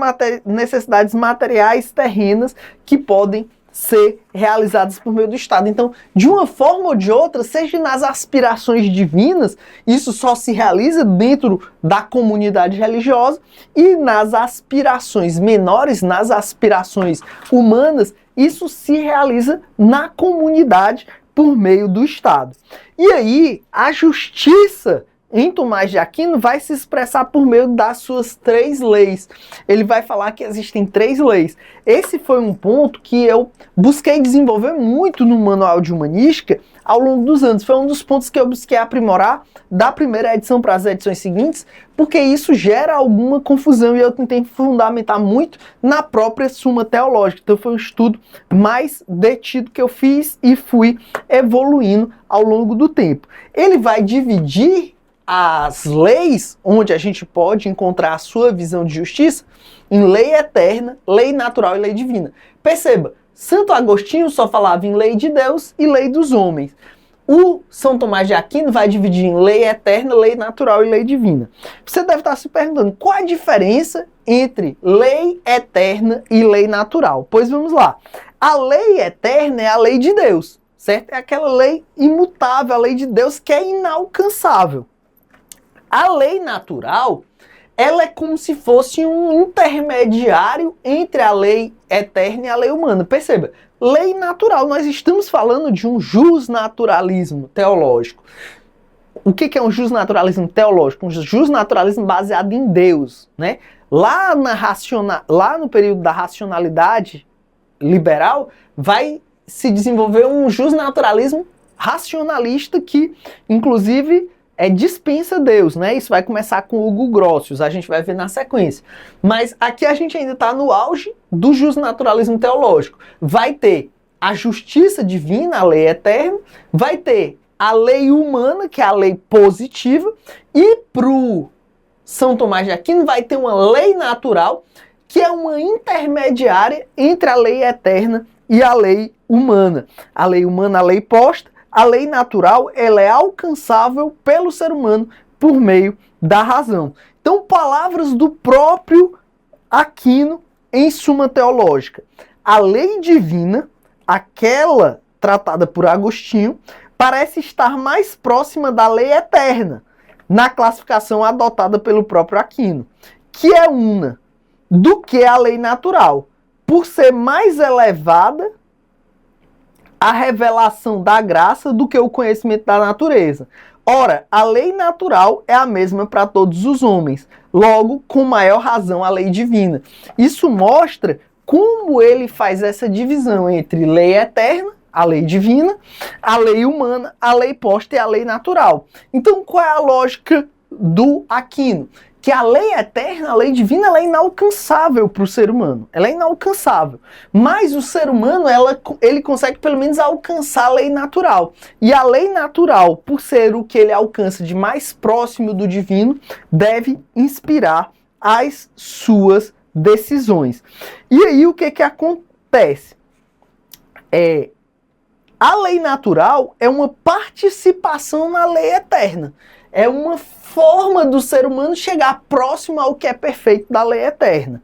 necessidades materiais terrenas que podem ser realizadas por meio do Estado. Então, de uma forma ou de outra, seja nas aspirações divinas, isso só se realiza dentro da comunidade religiosa, e nas aspirações menores, nas aspirações humanas, isso se realiza na comunidade por meio do Estado. E aí, a justiça em Tomás de Aquino vai se expressar por meio das suas 3 leis. Ele vai falar que existem 3 leis. Esse foi um ponto que eu busquei desenvolver muito no Manual de Humanística ao longo dos anos. Foi um dos pontos que eu busquei aprimorar da primeira edição para as edições seguintes, porque isso gera alguma confusão e eu tentei fundamentar muito na própria Suma Teológica. Então foi um estudo mais detido que eu fiz e fui evoluindo ao longo do tempo. Ele vai dividir as leis onde a gente pode encontrar a sua visão de justiça em lei eterna, lei natural e lei divina. Perceba, Santo Agostinho só falava em lei de Deus e lei dos homens. O São Tomás de Aquino vai dividir em lei eterna, lei natural e lei divina. Você deve estar se perguntando qual a diferença entre lei eterna e lei natural. Pois vamos lá. A lei eterna é a lei de Deus, certo? É aquela lei imutável, a lei de Deus que é inalcançável. A lei natural, ela é como se fosse um intermediário entre a lei eterna e a lei humana. Perceba, lei natural, nós estamos falando de um jusnaturalismo teológico. O que é um jusnaturalismo teológico? Um jusnaturalismo baseado em Deus, né? Lá no período da racionalidade liberal, vai se desenvolver um jusnaturalismo racionalista que, inclusive, dispensa Deus, né? Isso vai começar com Hugo Grotius, a gente vai ver na sequência. Mas aqui a gente ainda está no auge do justnaturalismo teológico. Vai ter a justiça divina, a lei eterna, vai ter a lei humana, que é a lei positiva, e pro São Tomás de Aquino vai ter uma lei natural, que é uma intermediária entre a lei eterna e a lei humana. A lei humana, a lei posta. A lei natural, ela é alcançável pelo ser humano por meio da razão. Então, palavras do próprio Aquino em Suma Teológica. A lei divina, aquela tratada por Agostinho, parece estar mais próxima da lei eterna, na classificação adotada pelo próprio Aquino, que é una, do que a lei natural, por ser mais elevada a revelação da graça do que o conhecimento da natureza. Ora, a lei natural é a mesma para todos os homens, logo, com maior razão, a lei divina. Isso mostra como ele faz essa divisão entre lei eterna, a lei divina, a lei humana, a lei posta e a lei natural. Então, qual é a lógica do Aquino? Que a lei eterna, a lei divina, ela é inalcançável para o ser humano. Ela é inalcançável. Mas o ser humano, ele consegue pelo menos alcançar a lei natural. E a lei natural, por ser o que ele alcança de mais próximo do divino, deve inspirar as suas decisões. E aí o que acontece? A lei natural é uma participação na lei eterna. É uma forma do ser humano chegar próximo ao que é perfeito da lei eterna.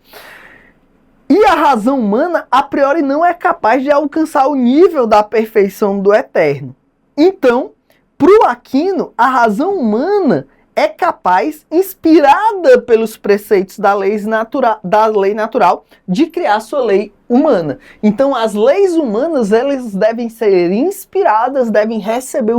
E a razão humana, a priori, não é capaz de alcançar o nível da perfeição do eterno. Então, para o Aquino, a razão humana é capaz, inspirada pelos preceitos da lei natural, de criar sua lei humana. Então, as leis humanas, elas devem ser inspiradas, devem receber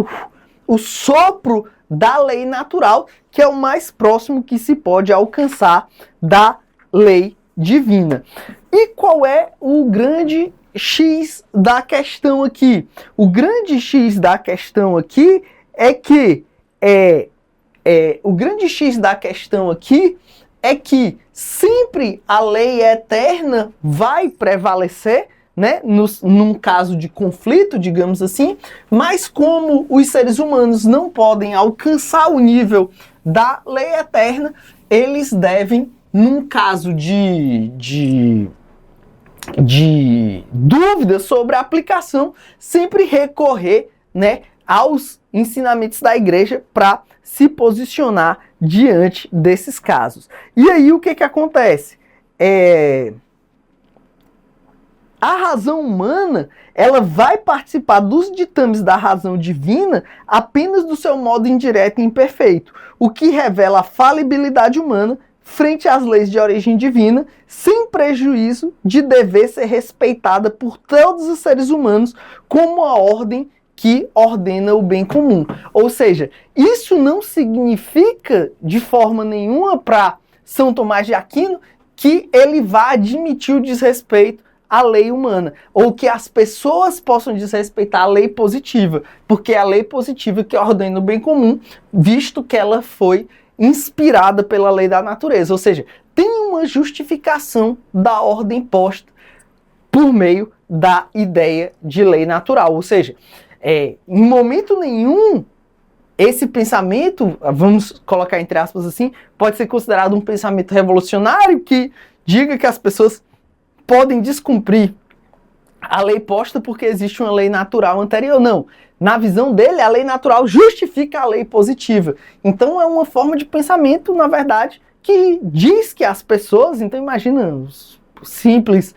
o sopro da lei natural, que é o mais próximo que se pode alcançar da lei divina. E qual é o grande X da questão aqui? O grande X da questão aqui é que o grande X da questão aqui é que sempre a lei eterna vai prevalecer, né, num caso de conflito, digamos assim, mas como os seres humanos não podem alcançar o nível da lei eterna, eles devem, num caso de dúvida sobre a aplicação, sempre recorrer, né, aos ensinamentos da igreja para se posicionar diante desses casos. E aí o que acontece? A razão humana, ela vai participar dos ditames da razão divina apenas do seu modo indireto e imperfeito, o que revela a falibilidade humana frente às leis de origem divina, sem prejuízo de dever ser respeitada por todos os seres humanos como a ordem que ordena o bem comum. Ou seja, isso não significa de forma nenhuma para São Tomás de Aquino que ele vá admitir o desrespeito a lei humana, ou que as pessoas possam desrespeitar a lei positiva, porque é a lei positiva que ordena o bem comum, visto que ela foi inspirada pela lei da natureza, ou seja, tem uma justificação da ordem posta por meio da ideia de lei natural, ou seja, em momento nenhum esse pensamento, vamos colocar entre aspas assim, pode ser considerado um pensamento revolucionário que diga que as pessoas podem descumprir a lei posta porque existe uma lei natural anterior. Não. Na visão dele, a lei natural justifica a lei positiva. Então é uma forma de pensamento, na verdade, que diz que as pessoas, então imagina, os simples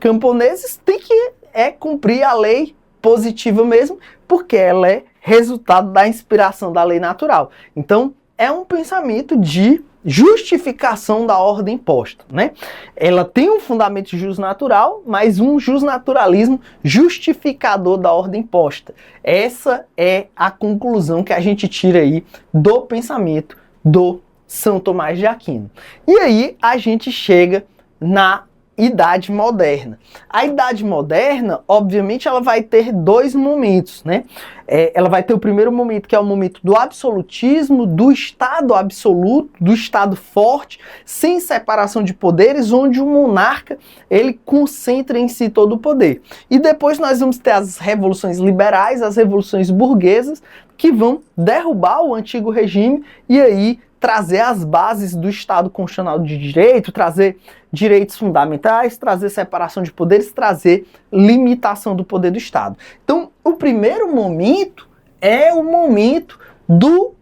camponeses têm que cumprir a lei positiva mesmo, porque ela é resultado da inspiração da lei natural. Então é um pensamento de justificação da ordem posta, né? Ela tem um fundamento de jusnatural, mas um jusnaturalismo justificador da ordem posta. Essa é a conclusão que a gente tira aí do pensamento do São Tomás de Aquino. E aí a gente chega na Idade Moderna. A Idade Moderna, obviamente, ela vai ter dois momentos, né? Ela vai ter o primeiro momento, que é o momento do absolutismo, do Estado absoluto, do Estado forte, sem separação de poderes, onde o monarca, ele concentra em si todo o poder. E depois nós vamos ter as revoluções liberais, as revoluções burguesas, que vão derrubar o antigo regime e aí trazer as bases do Estado Constitucional de Direito, trazer direitos fundamentais, trazer separação de poderes, trazer limitação do poder do Estado. Então, o primeiro momento é o momento do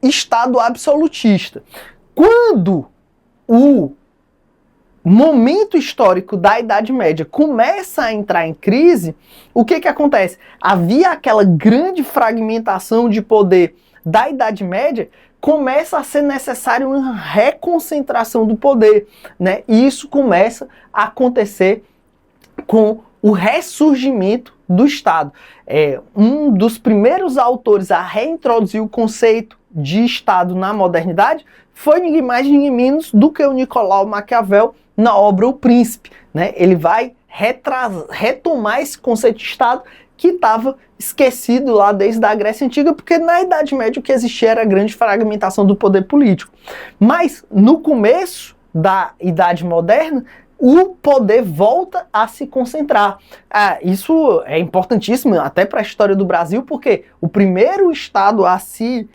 Estado absolutista. Quando o momento histórico da Idade Média começa a entrar em crise, o que acontece? Havia aquela grande fragmentação de poder da Idade Média, começa a ser necessário uma reconcentração do poder, né? E isso começa a acontecer com o ressurgimento do Estado. Um dos primeiros autores a reintroduzir o conceito de Estado na modernidade foi ninguém mais, ninguém menos do que o Nicolau Maquiavel na obra O Príncipe, né? Ele vai retomar esse conceito de Estado que estava esquecido lá desde a Grécia Antiga, porque na Idade Média o que existia era a grande fragmentação do poder político. Mas no começo da Idade Moderna, o poder volta a se concentrar. Isso é importantíssimo até para a história do Brasil, porque o primeiro Estado a se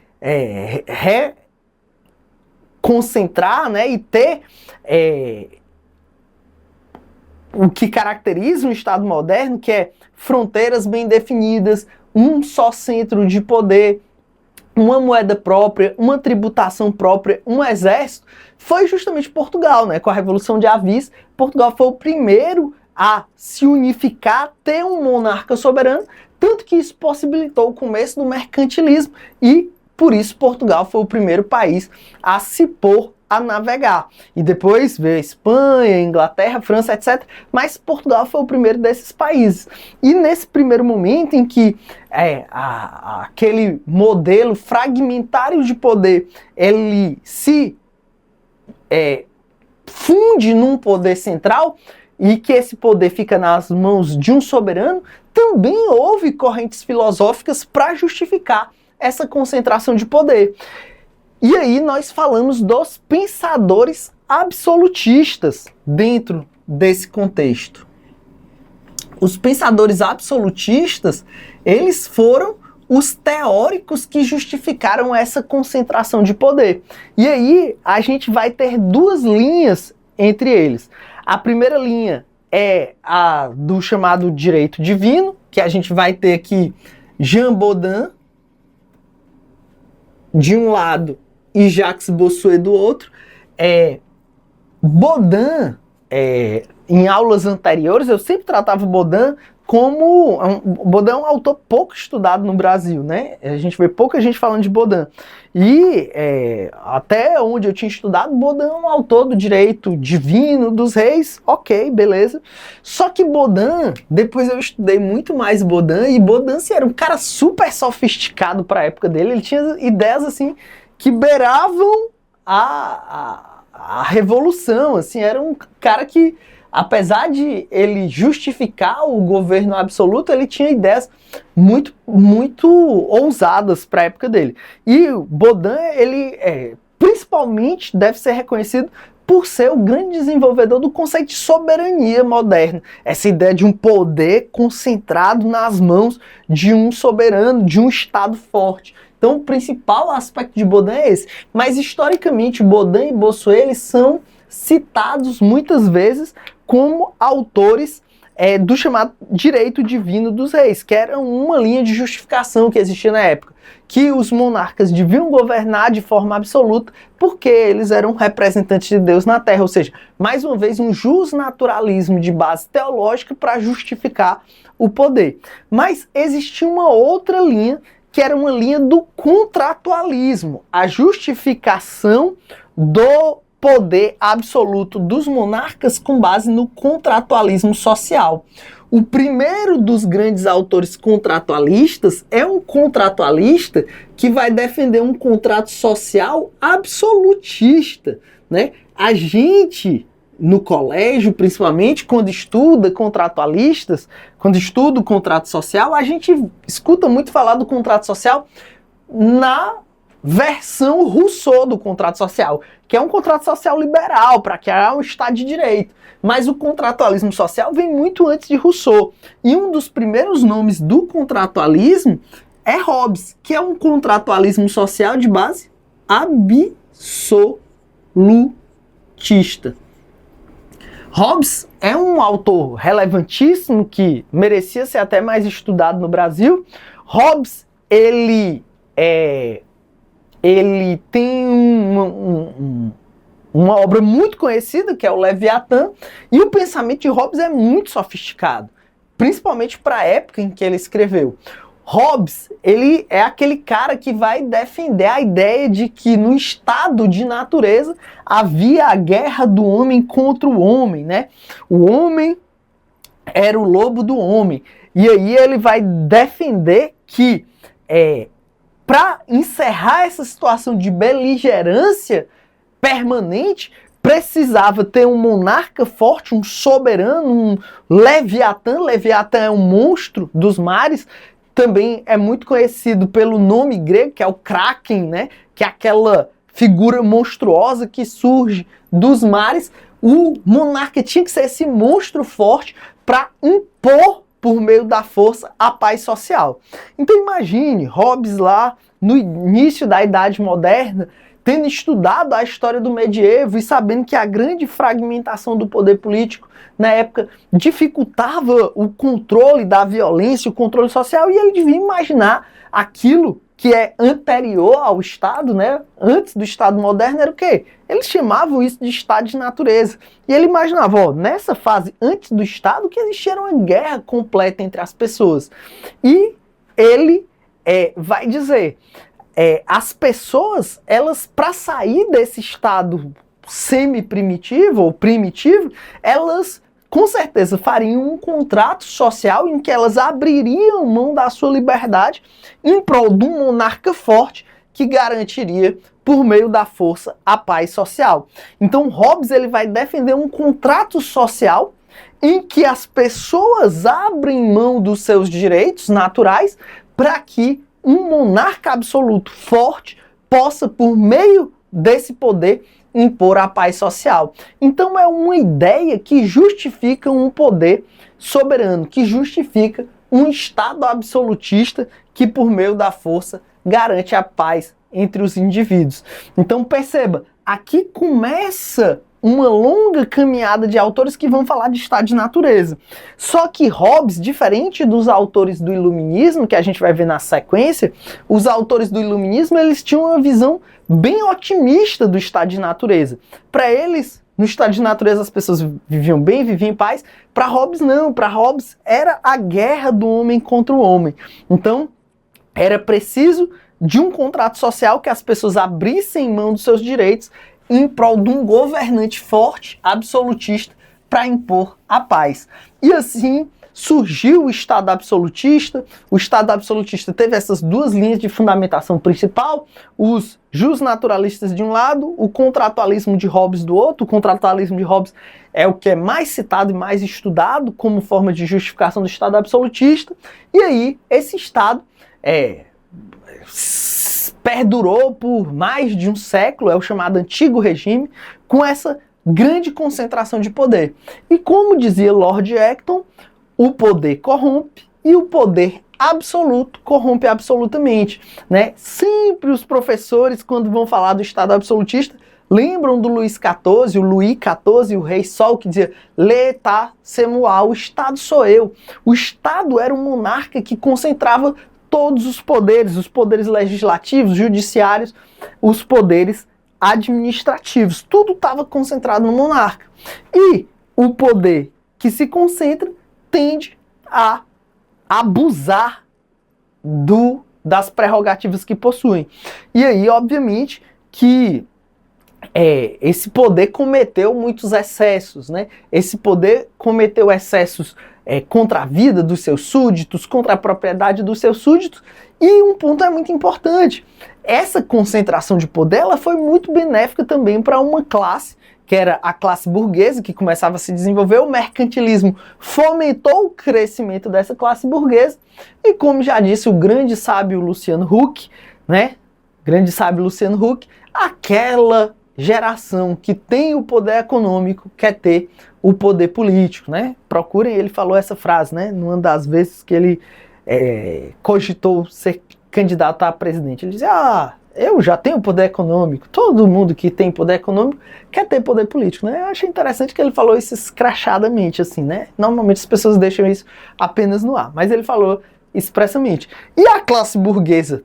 reconcentrar, né, e ter o que caracteriza um Estado moderno, que é fronteiras bem definidas, um só centro de poder, uma moeda própria, uma tributação própria, um exército, foi justamente Portugal, né? Com a Revolução de Avis, Portugal foi o primeiro a se unificar, ter um monarca soberano, tanto que isso possibilitou o começo do mercantilismo e, por isso, Portugal foi o primeiro país a se pôr a navegar. E depois veio a Espanha, Inglaterra, França, etc. Mas Portugal foi o primeiro desses países. E nesse primeiro momento em que aquele modelo fragmentário de poder, ele se funde num poder central e que esse poder fica nas mãos de um soberano, também houve correntes filosóficas para justificar essa concentração de poder. E aí nós falamos dos pensadores absolutistas dentro desse contexto. Os pensadores absolutistas, eles foram os teóricos que justificaram essa concentração de poder. E aí a gente vai ter duas linhas entre eles. A primeira linha é a do chamado direito divino, que a gente vai ter aqui Jean Bodin de um lado e Jacques Bossuet do outro. Bodin, em aulas anteriores, eu sempre tratava Bodin como... Bodin é um autor pouco estudado no Brasil, né? A gente vê pouca gente falando de Bodin. E até onde eu tinha estudado, Bodin é um autor do direito divino, dos reis, ok, beleza. Só que Bodin, depois eu estudei muito mais Bodin, e Bodin assim, era um cara super sofisticado para a época dele, ele tinha ideias assim que beiravam a revolução, assim, era um cara que, apesar de ele justificar o governo absoluto, ele tinha ideias muito, muito ousadas para a época dele. E Bodin, ele principalmente deve ser reconhecido por ser o grande desenvolvedor do conceito de soberania moderna. Essa ideia de um poder concentrado nas mãos de um soberano, de um Estado forte. Então, o principal aspecto de Baudin é esse. Mas, historicamente, Baudin e Bossuet, eles são citados muitas vezes como autores do chamado direito divino dos reis, que era uma linha de justificação que existia na época, que os monarcas deviam governar de forma absoluta porque eles eram representantes de Deus na Terra, ou seja, mais uma vez um justnaturalismo de base teológica para justificar o poder. Mas existia uma outra linha, que era uma linha do contratualismo, a justificação do poder absoluto dos monarcas com base no contratualismo social. O primeiro dos grandes autores contratualistas é um contratualista que vai defender um contrato social absolutista, né? A gente, no colégio, principalmente, quando estuda contratualistas, quando estuda o contrato social, a gente escuta muito falar do contrato social na versão Rousseau do contrato social, que é um contrato social liberal, para criar um Estado de Direito. Mas o contratualismo social vem muito antes de Rousseau. E um dos primeiros nomes do contratualismo é Hobbes, que é um contratualismo social de base absolutista. Hobbes é um autor relevantíssimo que merecia ser até mais estudado no Brasil. Hobbes, ele tem uma obra muito conhecida, que é o Leviatã, e o pensamento de Hobbes é muito sofisticado, principalmente para a época em que ele escreveu. Hobbes, ele é aquele cara que vai defender a ideia de que no estado de natureza havia a guerra do homem contra o homem, né? O homem era o lobo do homem. E aí ele vai defender que para encerrar essa situação de beligerância permanente, precisava ter um monarca forte, um soberano, um Leviatã. Leviatã é um monstro dos mares, também é muito conhecido pelo nome grego, que é o Kraken, né? Que é aquela figura monstruosa que surge dos mares. O monarca tinha que ser esse monstro forte para impor, por meio da força, a paz social. Então imagine Hobbes lá no início da Idade Moderna, tendo estudado a história do medievo e sabendo que a grande fragmentação do poder político na época dificultava o controle da violência, o controle social, e ele devia imaginar aquilo que é anterior ao Estado, né? Antes do Estado moderno, era o quê? Eles chamavam isso de estado de natureza. E ele imaginava, nessa fase antes do Estado, que existia uma guerra completa entre as pessoas. E ele vai dizer, as pessoas, elas, para sair desse estado semi-primitivo ou primitivo, elas com certeza fariam um contrato social em que elas abririam mão da sua liberdade em prol de um monarca forte que garantiria, por meio da força, a paz social. Então Hobbes, ele vai defender um contrato social em que as pessoas abrem mão dos seus direitos naturais para que um monarca absoluto forte possa, por meio desse poder, impor a paz social. Então é uma ideia que justifica um poder soberano, que justifica um Estado absolutista que, por meio da força, garante a paz entre os indivíduos. Então perceba, aqui começa uma longa caminhada de autores que vão falar de estado de natureza. Só que Hobbes, diferente dos autores do iluminismo, que a gente vai ver na sequência, os autores do iluminismo, eles tinham uma visão bem otimista do estado de natureza. Para eles, no estado de natureza as pessoas viviam bem, viviam em paz. Para Hobbes não, para Hobbes era a guerra do homem contra o homem. Então, era preciso de um contrato social que as pessoas abrissem mão dos seus direitos em prol de um governante forte, absolutista, para impor a paz. E assim surgiu o Estado absolutista. O Estado absolutista teve essas duas linhas de fundamentação principal, os justnaturalistas de um lado, o contratualismo de Hobbes do outro. O contratualismo de Hobbes é o que é mais citado e mais estudado como forma de justificação do Estado absolutista. E aí, esse Estado perdurou por mais de um século, é o chamado Antigo Regime, com essa grande concentração de poder. E como dizia Lord Acton, o poder corrompe e o poder absoluto corrompe absolutamente, né? Sempre os professores, quando vão falar do Estado absolutista, lembram do Luís XIV, o Luís XIV, o Rei Sol, que dizia L'état c'est moi, o Estado sou eu. O Estado era um monarca que concentrava todos os poderes legislativos, judiciários, os poderes administrativos. Tudo estava concentrado no monarca. E o poder que se concentra tende a abusar das prerrogativas que possuem. E aí, obviamente, que esse poder cometeu muitos excessos, né? Esse poder cometeu excessos contra a vida dos seus súditos, contra a propriedade dos seus súditos, e um ponto é muito importante. Essa concentração de poder ela foi muito benéfica também para uma classe, que era a classe burguesa, que começava a se desenvolver. O mercantilismo fomentou o crescimento dessa classe burguesa, e como já disse o grande sábio Luciano Huck, né? Grande sábio Luciano Huck, aquela geração que tem o poder econômico quer ter o poder político, né? Procurem, ele falou essa frase, né? Numa das vezes que ele cogitou ser candidato a presidente. Ele dizia, eu já tenho poder econômico, todo mundo que tem poder econômico quer ter poder político, né? Eu achei interessante que ele falou isso escrachadamente, assim, né? Normalmente as pessoas deixam isso apenas no ar, mas ele falou expressamente. E a classe burguesa,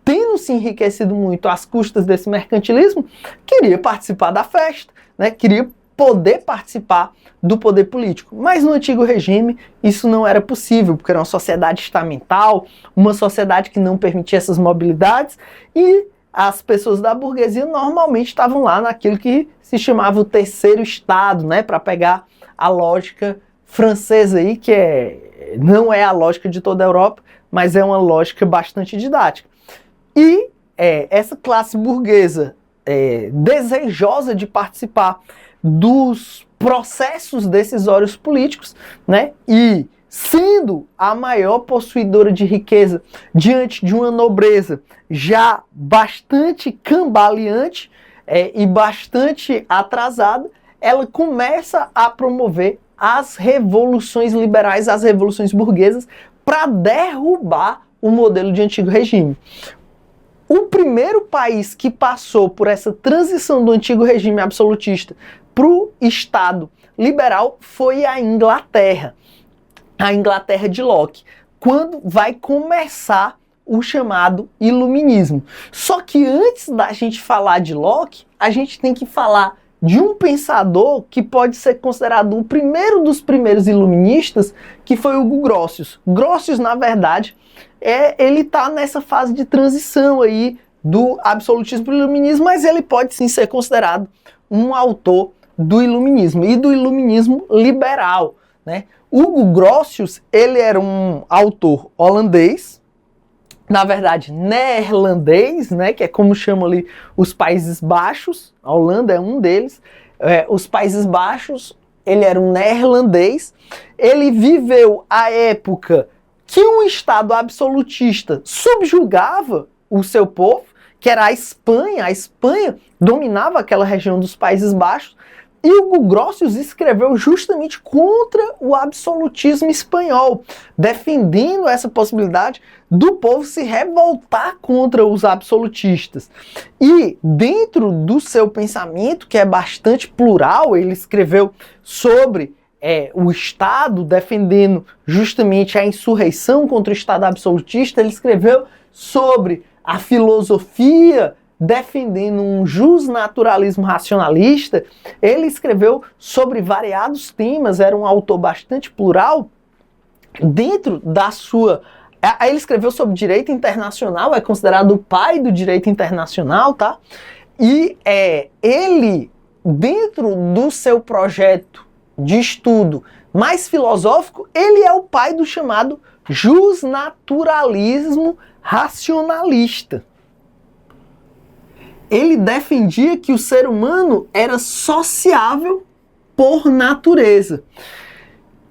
tendo se enriquecido muito às custas desse mercantilismo, queria participar da festa, né? Queria poder participar do poder político. Mas no antigo regime isso não era possível, porque era uma sociedade estamental, uma sociedade que não permitia essas mobilidades, e as pessoas da burguesia normalmente estavam lá naquilo que se chamava o terceiro estado, né? Para pegar a lógica francesa aí, que não é a lógica de toda a Europa, mas é uma lógica bastante didática. E essa classe burguesa desejosa de participar dos processos decisórios políticos, né? E sendo a maior possuidora de riqueza diante de uma nobreza já bastante cambaleante e bastante atrasada, ela começa a promover as revoluções liberais, as revoluções burguesas, para derrubar o modelo de antigo regime. O primeiro país que passou por essa transição do antigo regime absolutista para o Estado liberal foi a Inglaterra de Locke, quando vai começar o chamado Iluminismo. Só que antes da gente falar de Locke, a gente tem que falar de um pensador que pode ser considerado o primeiro dos primeiros iluministas, que foi Hugo Grotius. Grotius, na verdade, ele está nessa fase de transição aí do absolutismo para o iluminismo, mas ele pode sim ser considerado um autor do iluminismo e do iluminismo liberal, né? Hugo Grotius, ele era um autor holandês, na verdade neerlandês, né, que é como chamam ali os Países Baixos. A Holanda é um deles. Os Países Baixos, ele era um neerlandês. Ele viveu a época que um Estado absolutista subjugava o seu povo, que era a Espanha. A Espanha dominava aquela região dos Países Baixos, e Hugo Grotius escreveu justamente contra o absolutismo espanhol, defendendo essa possibilidade do povo se revoltar contra os absolutistas. E dentro do seu pensamento, que é bastante plural, ele escreveu sobre o Estado, defendendo justamente a insurreição contra o Estado absolutista. Ele escreveu sobre a filosofia, defendendo um justnaturalismo racionalista. Ele escreveu sobre variados temas, era um autor bastante plural. Dentro da sua... Ele escreveu sobre direito internacional, é considerado o pai do direito internacional, tá? E ele, dentro do seu projeto de estudo mais filosófico, ele é o pai do chamado justnaturalismo racionalista. Ele defendia que o ser humano era sociável por natureza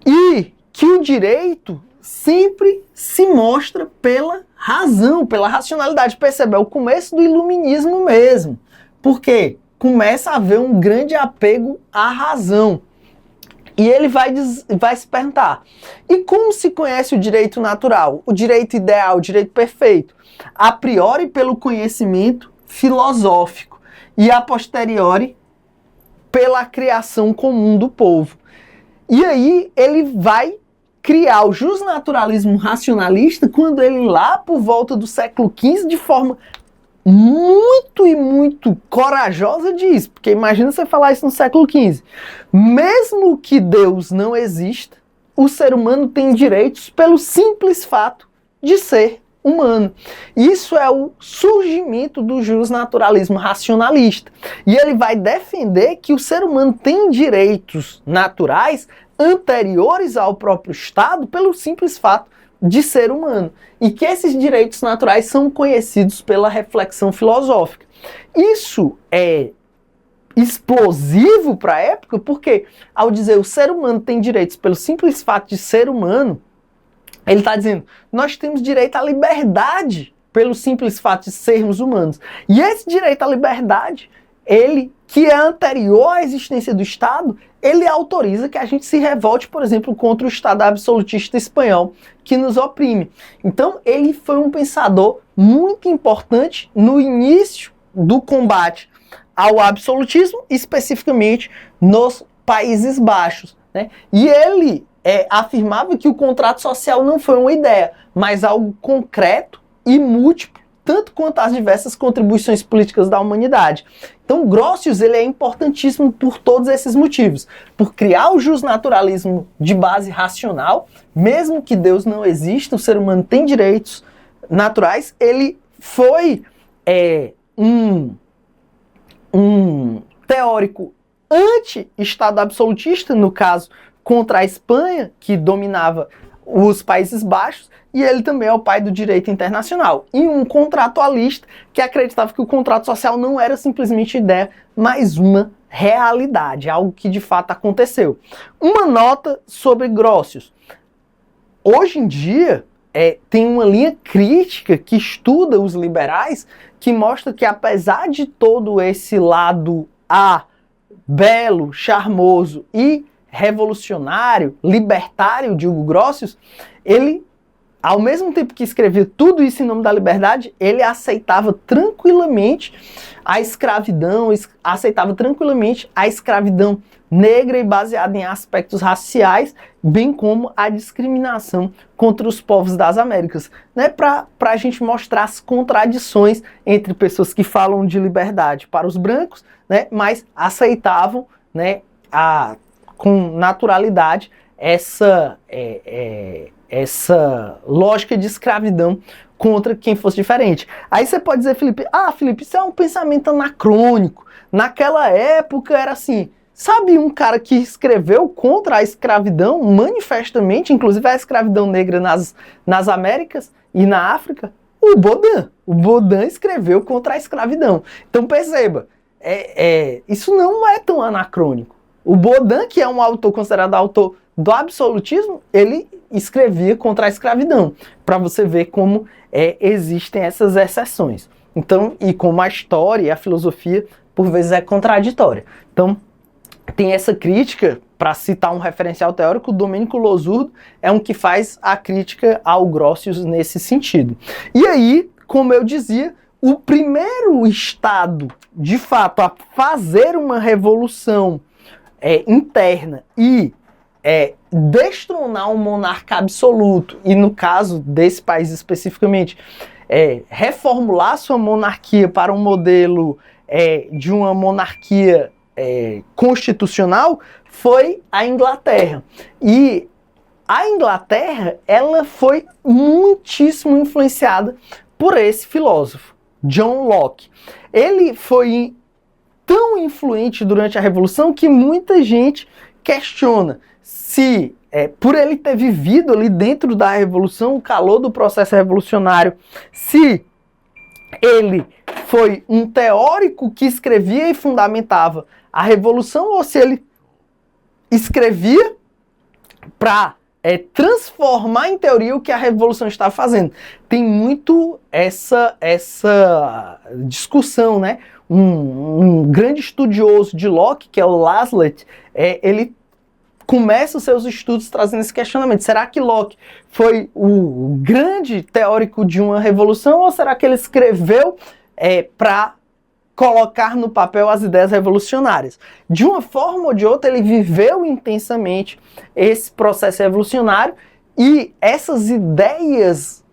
e que o direito sempre se mostra pela razão, pela racionalidade. Percebe? É o começo do iluminismo mesmo, porque começa a haver um grande apego à razão. E ele vai se perguntar, e como se conhece o direito natural, o direito ideal, o direito perfeito? A priori pelo conhecimento filosófico e a posteriori pela criação comum do povo. E aí ele vai criar o justnaturalismo racionalista quando ele lá por volta do século XV, de forma muito corajosa, diz, porque imagina você falar isso no século XV. Mesmo que Deus não exista, o ser humano tem direitos pelo simples fato de ser humano. Isso é o surgimento do justnaturalismo racionalista. E ele vai defender que o ser humano tem direitos naturais anteriores ao próprio Estado pelo simples fato de ser humano. E que esses direitos naturais são conhecidos pela reflexão filosófica. Isso é explosivo para a época, porque ao dizer o ser humano tem direitos pelo simples fato de ser humano, ele está dizendo, nós temos direito à liberdade pelo simples fato de sermos humanos. E esse direito à liberdade, ele, que é anterior à existência do Estado, ele autoriza que a gente se revolte, por exemplo, contra o Estado absolutista espanhol, que nos oprime. Então, ele foi um pensador muito importante no início do combate ao absolutismo, especificamente nos Países Baixos, né? E ele afirmava que o contrato social não foi uma ideia, mas algo concreto e múltiplo, tanto quanto as diversas contribuições políticas da humanidade. Então, Grotius, ele é importantíssimo por todos esses motivos. Por criar o justnaturalismo de base racional, mesmo que Deus não exista, o ser humano tem direitos naturais. Ele foi um teórico anti-Estado absolutista, no caso, contra a Espanha, que dominava os Países Baixos, e ele também é o pai do direito internacional. E um contratualista que acreditava que o contrato social não era simplesmente ideia, mas uma realidade, algo que de fato aconteceu. Uma nota sobre Grotius. Hoje em dia, tem uma linha crítica que estuda os liberais, que mostra que apesar de todo esse lado belo, charmoso e revolucionário, libertário de Hugo Grotius, ele, ao mesmo tempo que escrevia tudo isso em nome da liberdade, ele aceitava tranquilamente a escravidão, negra e baseada em aspectos raciais, bem como a discriminação contra os povos das Américas, né? Para a gente mostrar as contradições entre pessoas que falam de liberdade para os brancos, né? Mas aceitavam, né, com naturalidade essa lógica de escravidão contra quem fosse diferente. Aí você pode dizer, Felipe, isso é um pensamento anacrônico. Naquela época era assim, sabe um cara que escreveu contra a escravidão manifestamente, inclusive a escravidão negra nas Américas e na África? O Baudin. O Baudin escreveu contra a escravidão. Então perceba, isso não é tão anacrônico. O Baudin, que é um autor considerado autor do absolutismo, ele escrevia contra a escravidão, para você ver como existem essas exceções. Então, e como a história e a filosofia, por vezes, é contraditória. Então, tem essa crítica, para citar um referencial teórico, o Domênico Losurdo é um que faz a crítica ao Grotius nesse sentido. E aí, como eu dizia, o primeiro Estado, de fato, a fazer uma revolução interna e destronar um monarca absoluto, e no caso desse país especificamente, reformular sua monarquia para um modelo de uma monarquia constitucional, foi a Inglaterra. E a Inglaterra, ela foi muitíssimo influenciada por esse filósofo, John Locke. Ele foi tão influente durante a Revolução que muita gente questiona se, por ele ter vivido ali dentro da Revolução, o calor do processo revolucionário, se ele foi um teórico que escrevia e fundamentava a Revolução ou se ele escrevia para transformar em teoria o que a Revolução estava fazendo. Tem muito essa discussão, né? Um grande estudioso de Locke, que é o Laslett, ele começa os seus estudos trazendo esse questionamento. Será que Locke foi o grande teórico de uma revolução ou será que ele escreveu para colocar no papel as ideias revolucionárias? De uma forma ou de outra, ele viveu intensamente esse processo revolucionário e essas ideias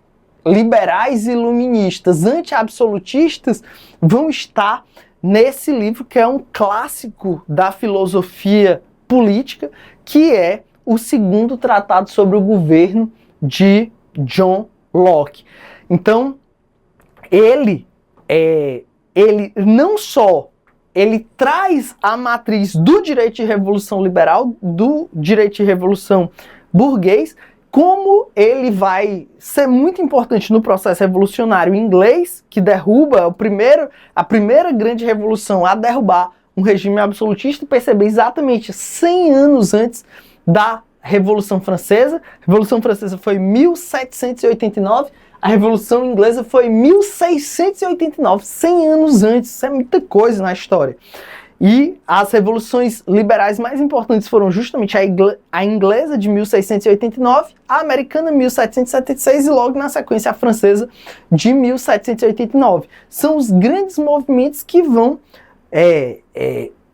liberais e iluministas, anti-absolutistas, vão estar nesse livro que é um clássico da filosofia política, que é o segundo tratado sobre o governo de John Locke. Então, ele não só ele traz a matriz do direito de revolução liberal, do direito de revolução burguês, como ele vai ser muito importante no processo revolucionário inglês, que derruba a primeira grande revolução a derrubar um regime absolutista, e perceber exatamente 100 anos antes da Revolução Francesa. A Revolução Francesa foi em 1789, a Revolução Inglesa foi em 1689, 100 anos antes. Isso é muita coisa na história. E as revoluções liberais mais importantes foram justamente a inglesa de 1689, a americana 1776 e logo na sequência a francesa de 1789. São os grandes movimentos que vão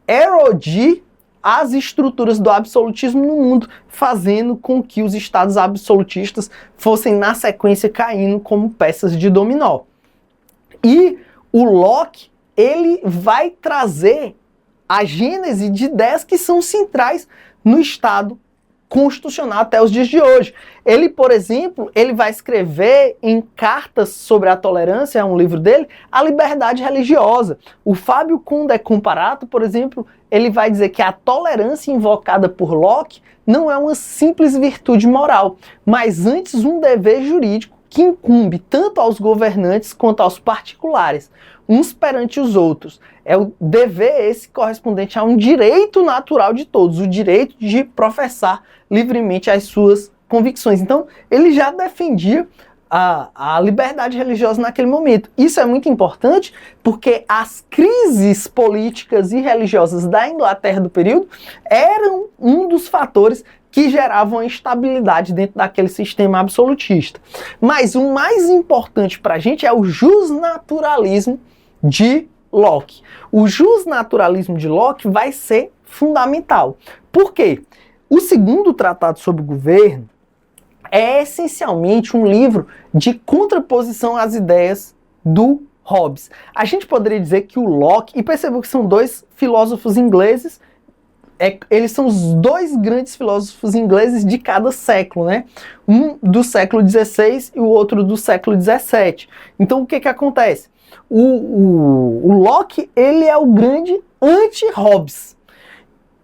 erodir as estruturas do absolutismo no mundo, fazendo com que os estados absolutistas fossem na sequência caindo como peças de dominó. E o Locke, ele vai trazer a gênese de ideias que são centrais no Estado constitucional até os dias de hoje. Ele, por exemplo, ele vai escrever em Cartas sobre a Tolerância, é um livro dele, a liberdade religiosa. O Fábio Conde Comparato, por exemplo, ele vai dizer que a tolerância invocada por Locke não é uma simples virtude moral, mas antes um dever jurídico que incumbe tanto aos governantes quanto aos particulares, uns perante os outros. É o dever esse correspondente a um direito natural de todos, o direito de professar livremente as suas convicções. Então, ele já defendia a liberdade religiosa naquele momento. Isso é muito importante porque as crises políticas e religiosas da Inglaterra do período eram um dos fatores que geravam a instabilidade dentro daquele sistema absolutista. Mas o mais importante para a gente é o justnaturalismo de Locke. O justnaturalismo de Locke vai ser fundamental. Por quê? O segundo tratado sobre o governo é essencialmente um livro de contraposição às ideias do Hobbes. A gente poderia dizer que o Locke, e percebam que são dois filósofos ingleses, eles são os dois grandes filósofos ingleses de cada século, né? Um do século XVI e o outro do século XVII. Então o que acontece? O Locke, ele é o grande anti-Hobbes.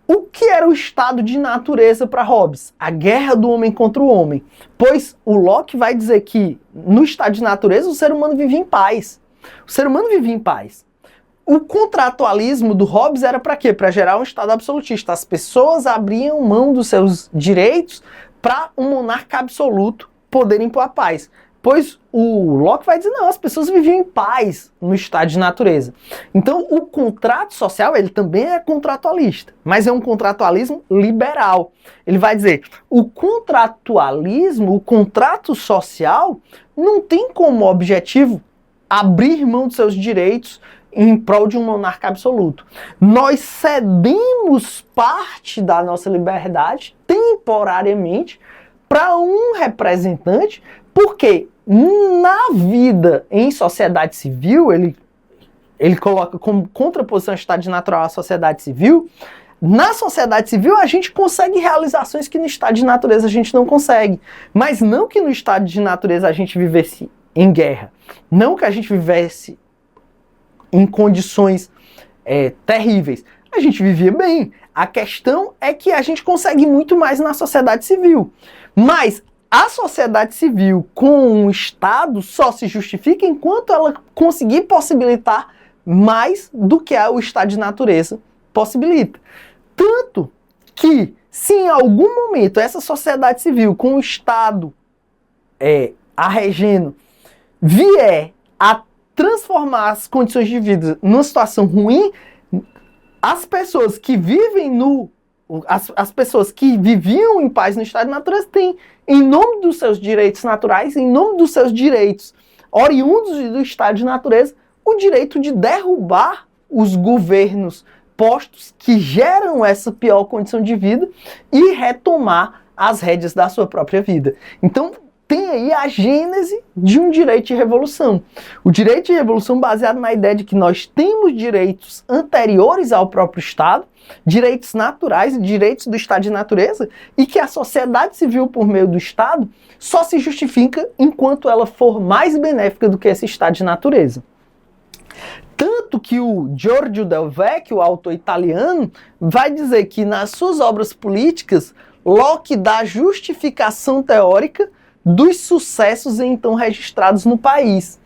O que era o estado de natureza para Hobbes? A guerra do homem contra o homem. Pois o Locke vai dizer que no estado de natureza o ser humano vivia em paz. O ser humano vivia em paz. O contratualismo do Hobbes era para quê? Para gerar um estado absolutista. As pessoas abriam mão dos seus direitos para um monarca absoluto poder impor a paz. Pois o Locke vai dizer, não, as pessoas viviam em paz no estado de natureza. Então o contrato social, ele também é contratualista, mas é um contratualismo liberal. Ele vai dizer, o contratualismo, o contrato social, não tem como objetivo abrir mão dos seus direitos em prol de um monarca absoluto. Nós cedemos parte da nossa liberdade, temporariamente, para um representante, porque na vida em sociedade civil, ele coloca como contraposição ao estado de natural à sociedade civil. Na sociedade civil a gente consegue realizações que no estado de natureza a gente não consegue. Mas não que no estado de natureza a gente vivesse em guerra. Não que a gente vivesse em condições terríveis. A gente vivia bem. A questão é que a gente consegue muito mais na sociedade civil. Mas a sociedade civil com um Estado só se justifica enquanto ela conseguir possibilitar mais do que o estado de natureza possibilita. Tanto que, se em algum momento essa sociedade civil com o Estado arregendo vier a transformar as condições de vida numa situação ruim, as pessoas que vivem no as pessoas que viviam em paz no estado de natureza têm, em nome dos seus direitos naturais, em nome dos seus direitos oriundos do estado de natureza, o direito de derrubar os governos postos que geram essa pior condição de vida e retomar as rédeas da sua própria vida. Então, tem aí a gênese de um direito de revolução. O direito de revolução baseado na ideia de que nós temos direitos anteriores ao próprio Estado, direitos naturais e direitos do estado de natureza, e que a sociedade civil, por meio do Estado, só se justifica enquanto ela for mais benéfica do que esse estado de natureza. Tanto que o Giorgio Del Vecchio, o autor italiano, vai dizer que nas suas obras políticas, Locke dá justificação teórica dos sucessos então registrados no país.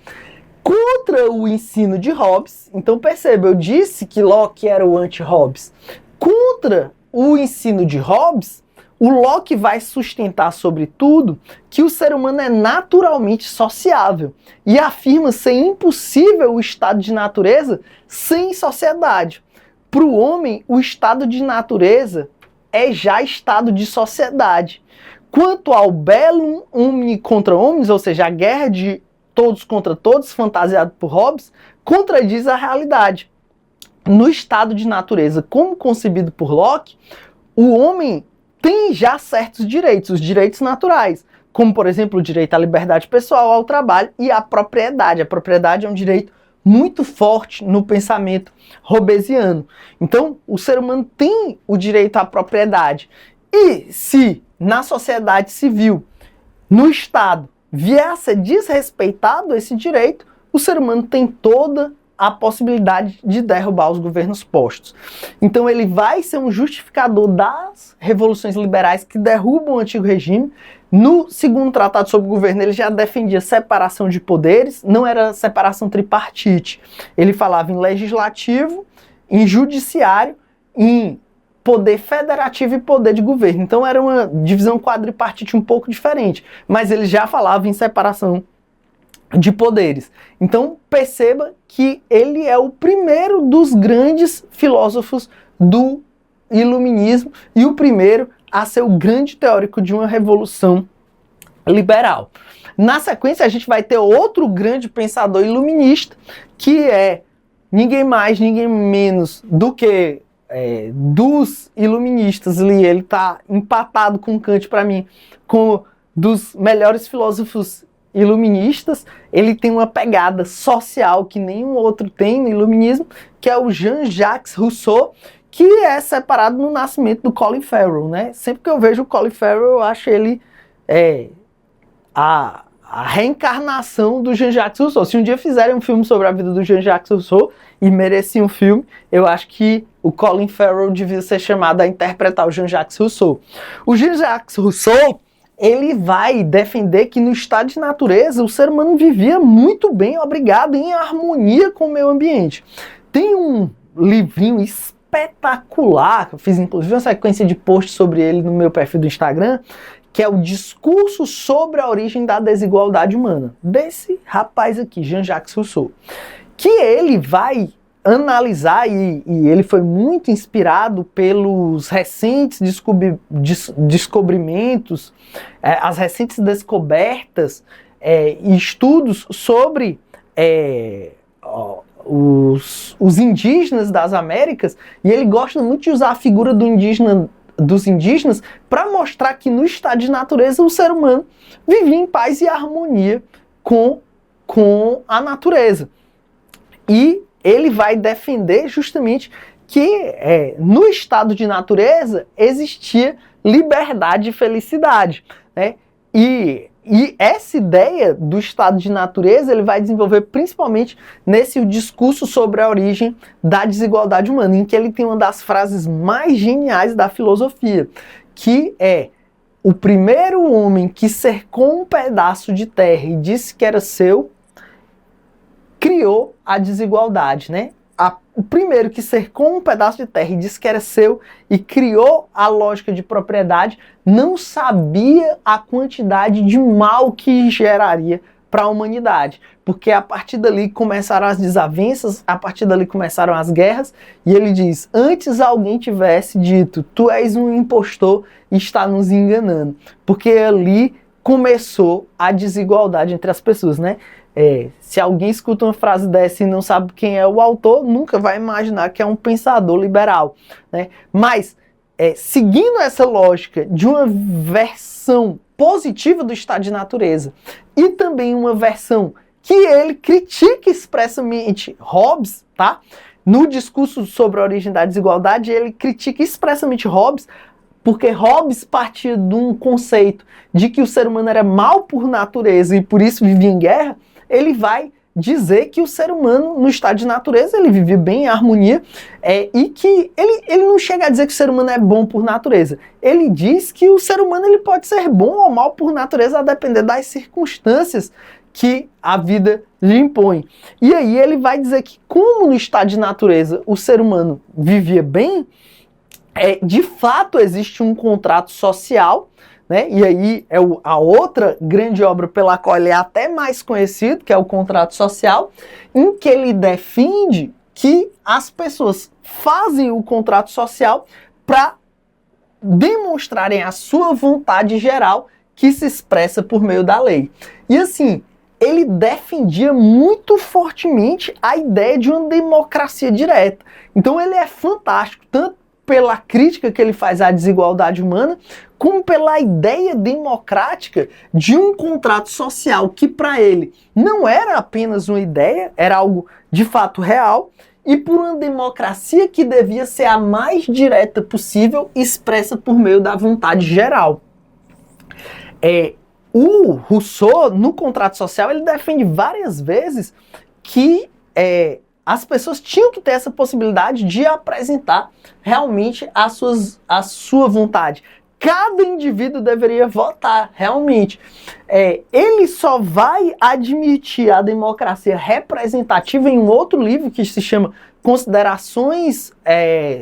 Contra o ensino de Hobbes, então perceba, eu disse que Locke era o anti-Hobbes. Contra o ensino de Hobbes, o Locke vai sustentar, sobretudo, que o ser humano é naturalmente sociável e afirma ser impossível o estado de natureza sem sociedade. Para o homem, o estado de natureza é já estado de sociedade. Quanto ao bellum omni contra omnes, ou seja, a guerra de todos contra todos, fantasiado por Hobbes, contradiz a realidade. No estado de natureza, como concebido por Locke, o homem tem já certos direitos, os direitos naturais, como, por exemplo, o direito à liberdade pessoal, ao trabalho e à propriedade. A propriedade é um direito muito forte no pensamento hobbesiano. Então, o ser humano tem o direito à propriedade. E se na sociedade civil, no Estado, vier a ser desrespeitado esse direito, o ser humano tem toda a possibilidade de derrubar os governos postos. Então ele vai ser um justificador das revoluções liberais que derrubam o antigo regime. No segundo tratado sobre o governo, ele já defendia separação de poderes, não era separação tripartite. Ele falava em legislativo, em judiciário, em poder federativo e poder de governo. Então era uma divisão quadripartite um pouco diferente, mas ele já falava em separação de poderes. Então perceba que ele é o primeiro dos grandes filósofos do iluminismo e o primeiro a ser o grande teórico de uma revolução liberal. Na sequência a gente vai ter outro grande pensador iluminista, que é ninguém mais, ninguém menos do que dos iluministas ali. Ele está empatado com Kant para mim, com dos melhores filósofos iluministas. Ele tem uma pegada social que nenhum outro tem no iluminismo, que é o Jean-Jacques Rousseau, que é separado no nascimento do Colin Farrell, né? Sempre que eu vejo o Colin Farrell, eu acho ele a reencarnação do Jean-Jacques Rousseau. Se um dia fizerem um filme sobre a vida do Jean-Jacques Rousseau e merecia um filme, eu acho que o Colin Farrell devia ser chamado a interpretar o Jean-Jacques Rousseau. O Jean-Jacques Rousseau, ele vai defender que no estado de natureza o ser humano vivia muito bem, obrigado, em harmonia com o meio ambiente. Tem um livrinho espetacular, eu fiz inclusive uma sequência de posts sobre ele no meu perfil do Instagram, que é o Discurso sobre a Origem da Desigualdade Humana, desse rapaz aqui, Jean-Jacques Rousseau, que ele vai analisar, e ele foi muito inspirado pelos recentes descobrimentos, as recentes descobertas e estudos sobre os indígenas das Américas, e ele gosta muito de usar a figura dos indígenas para mostrar que no estado de natureza o ser humano vivia em paz e harmonia com a natureza. E ele vai defender justamente que no estado de natureza existia liberdade e felicidade, né? E essa ideia do estado de natureza ele vai desenvolver principalmente nesse discurso sobre a origem da desigualdade humana, em que ele tem uma das frases mais geniais da filosofia, que é: o primeiro homem que cercou um pedaço de terra e disse que era seu, criou a desigualdade, né? O primeiro que cercou um pedaço de terra e disse que era seu e criou a lógica de propriedade não sabia a quantidade de mal que geraria para a humanidade, porque a partir dali começaram as desavenças, a partir dali começaram as guerras, e ele diz, antes alguém tivesse dito, tu és um impostor e está nos enganando, porque ali começou a desigualdade entre as pessoas, né? Se alguém escuta uma frase dessa e não sabe quem é o autor, nunca vai imaginar que é um pensador liberal, né? Mas, seguindo essa lógica de uma versão positiva do estado de natureza e também uma versão que ele critica expressamente Hobbes, tá? No discurso sobre a origem da desigualdade, ele critica expressamente Hobbes, porque Hobbes partia de um conceito de que o ser humano era mau por natureza e por isso vivia em guerra. Ele vai dizer que o ser humano, no estado de natureza, ele vive bem em harmonia, e que ele não chega a dizer que o ser humano é bom por natureza. Ele diz que o ser humano ele pode ser bom ou mal por natureza, a depender das circunstâncias que a vida lhe impõe. E aí ele vai dizer que, como no estado de natureza o ser humano vivia bem, de fato existe um contrato social, né? E aí é a outra grande obra pela qual ele é até mais conhecido, que é o Contrato Social, em que ele defende que as pessoas fazem o contrato social para demonstrarem a sua vontade geral, que se expressa por meio da lei. E assim, ele defendia muito fortemente a ideia de uma democracia direta. Então ele é fantástico, tanto pela crítica que ele faz à desigualdade humana, como pela ideia democrática de um contrato social que para ele não era apenas uma ideia, era algo de fato real, e por uma democracia que devia ser a mais direta possível, expressa por meio da vontade geral. O Rousseau, no Contrato Social, ele defende várias vezes que as pessoas tinham que ter essa possibilidade de apresentar realmente a sua vontade. Cada indivíduo deveria votar, realmente. Ele só vai admitir a democracia representativa em um outro livro que se chama Considerações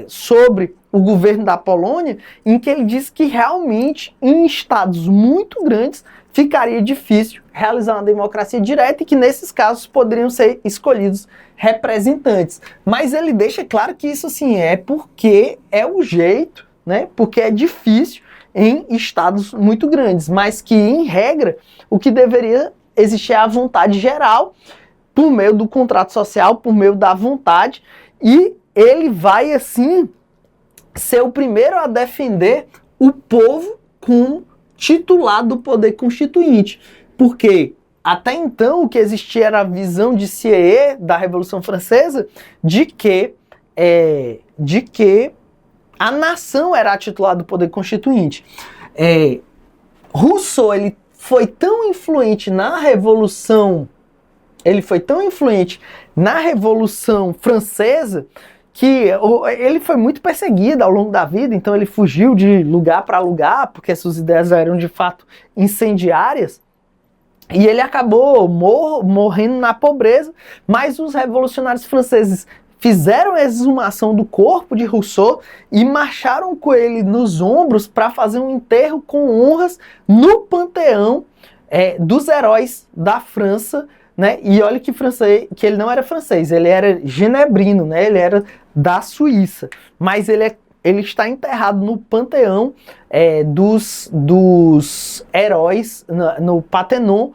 sobre o governo da Polônia, em que ele diz que realmente em estados muito grandes ficaria difícil realizar uma democracia direta e que nesses casos poderiam ser escolhidos representantes. Mas ele deixa claro que isso assim é porque é o jeito, né? Porque é difícil em estados muito grandes, mas que em regra o que deveria existir é a vontade geral por meio do contrato social, por meio da vontade, e ele vai assim ser o primeiro a defender o povo como titular do poder constituinte, porque até então o que existia era a visão de Sieyès da Revolução Francesa de que a nação era a titular do poder constituinte. Rousseau ele foi tão influente na Revolução Francesa que ele foi muito perseguido ao longo da vida, então ele fugiu de lugar para lugar, porque suas ideias eram de fato incendiárias, e ele acabou morrendo na pobreza, mas os revolucionários franceses fizeram a exumação do corpo de Rousseau e marcharam com ele nos ombros para fazer um enterro com honras no panteão dos heróis da França, né? E olha que ele não era francês, ele era genebrino, né? Ele era da Suíça, mas ele está enterrado no panteão dos heróis, no Pantenon,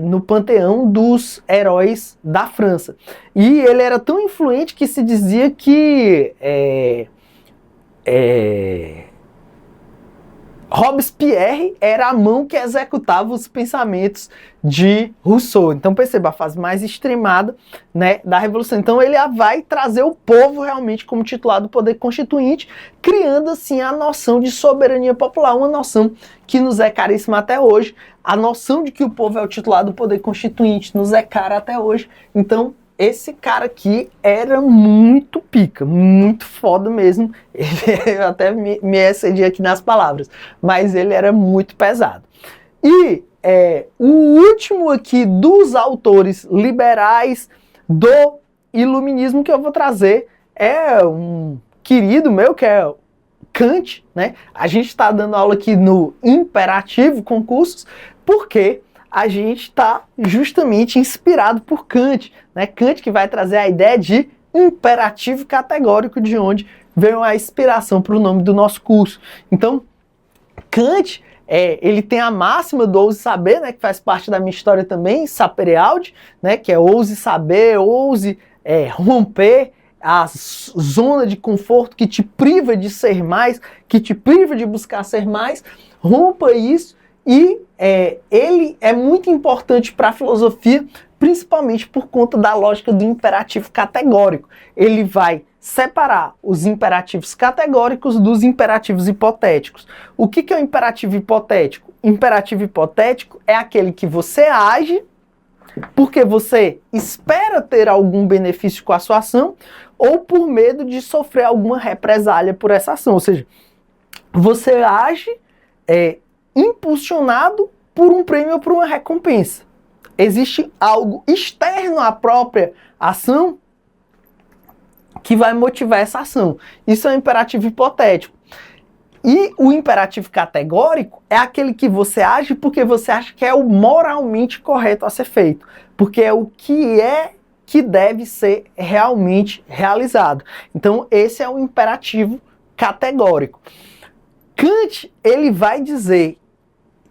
no panteão dos heróis da França. E ele era tão influente que se dizia que Robespierre era a mão que executava os pensamentos de Rousseau. Então perceba, a fase mais extremada, né, da Revolução. Então ele vai trazer o povo realmente como titular do poder constituinte, criando assim a noção de soberania popular, uma noção que nos é caríssima até hoje. A noção de que o povo é o titular do poder constituinte nos é cara até hoje. Então esse cara aqui era muito pica, muito foda mesmo. Eu até me excedi aqui nas palavras, mas ele era muito pesado. E o último aqui dos autores liberais do iluminismo que eu vou trazer é um querido meu, que é Kant, né? A gente está dando aula aqui no Imperativo Concursos, porque a gente está justamente inspirado por Kant, né? Kant que vai trazer a ideia de imperativo categórico, de onde veio a inspiração para o nome do nosso curso. Então, Kant, ele tem a máxima do ouse saber, né, que faz parte da minha história também, sapere aude, né, que é ouse saber, ouse romper a zona de conforto que te priva de ser mais, que te priva de buscar ser mais, rompa isso. E ele é muito importante para a filosofia, principalmente por conta da lógica do imperativo categórico. Ele vai separar os imperativos categóricos dos imperativos hipotéticos. O que é o imperativo hipotético? Imperativo hipotético é aquele que você age porque você espera ter algum benefício com a sua ação ou por medo de sofrer alguma represália por essa ação. Ou seja, você age impulsionado por um prêmio ou por uma recompensa. Existe algo externo à própria ação que vai motivar essa ação. Isso é um imperativo hipotético. E o imperativo categórico é aquele que você age porque você acha que é o moralmente correto a ser feito. Porque é o que deve ser realmente realizado. Então, esse é o imperativo categórico. Kant, ele vai dizer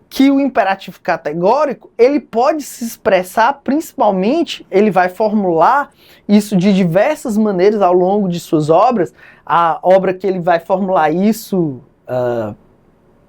que o imperativo categórico, ele pode se expressar principalmente, ele vai formular isso de diversas maneiras ao longo de suas obras. A obra que ele vai formular isso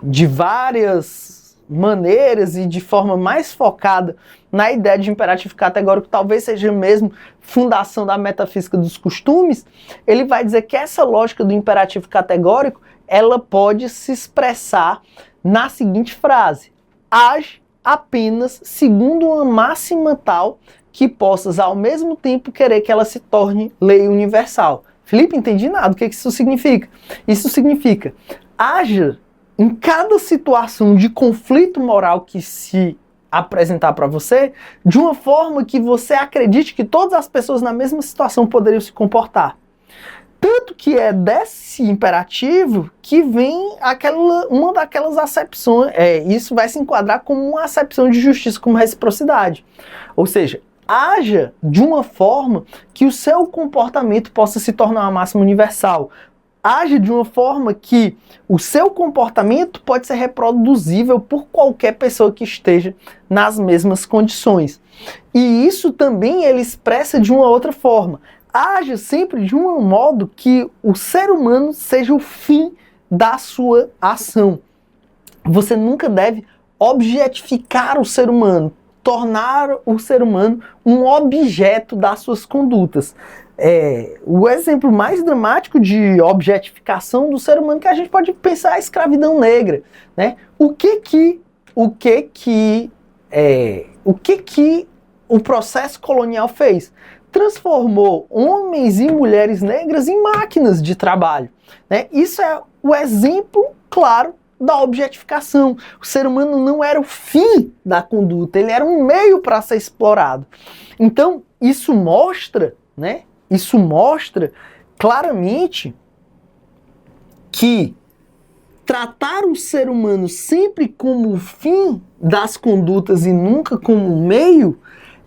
de várias maneiras e de forma mais focada na ideia de imperativo categórico, talvez seja mesmo fundação da metafísica dos costumes. Ele vai dizer que essa lógica do imperativo categórico, ela pode se expressar na seguinte frase: age apenas segundo uma máxima tal que possas ao mesmo tempo querer que ela se torne lei universal. Felipe, entendi nada. O que isso significa? Isso significa, haja em cada situação de conflito moral que se apresentar para você, de uma forma que você acredite que todas as pessoas na mesma situação poderiam se comportar. Tanto que é desse imperativo que vem uma daquelas acepções, isso vai se enquadrar como uma acepção de justiça, como reciprocidade. Ou seja, haja de uma forma que o seu comportamento possa se tornar uma máxima universal. Haja de uma forma que o seu comportamento pode ser reproduzível por qualquer pessoa que esteja nas mesmas condições. E isso também ele expressa de uma outra forma. Haja sempre de um modo que o ser humano seja o fim da sua ação. Você nunca deve objetificar o ser humano, tornar o ser humano um objeto das suas condutas. O exemplo mais dramático de objetificação do ser humano que a gente pode pensar é a escravidão negra, né? O que o processo colonial fez? Transformou homens e mulheres negras em máquinas de trabalho, né? Isso é o exemplo claro da objetificação. O ser humano não era o fim da conduta, ele era um meio para ser explorado. Então, isso mostra, né? Isso mostra claramente que tratar o ser humano sempre como o fim das condutas e nunca como um meio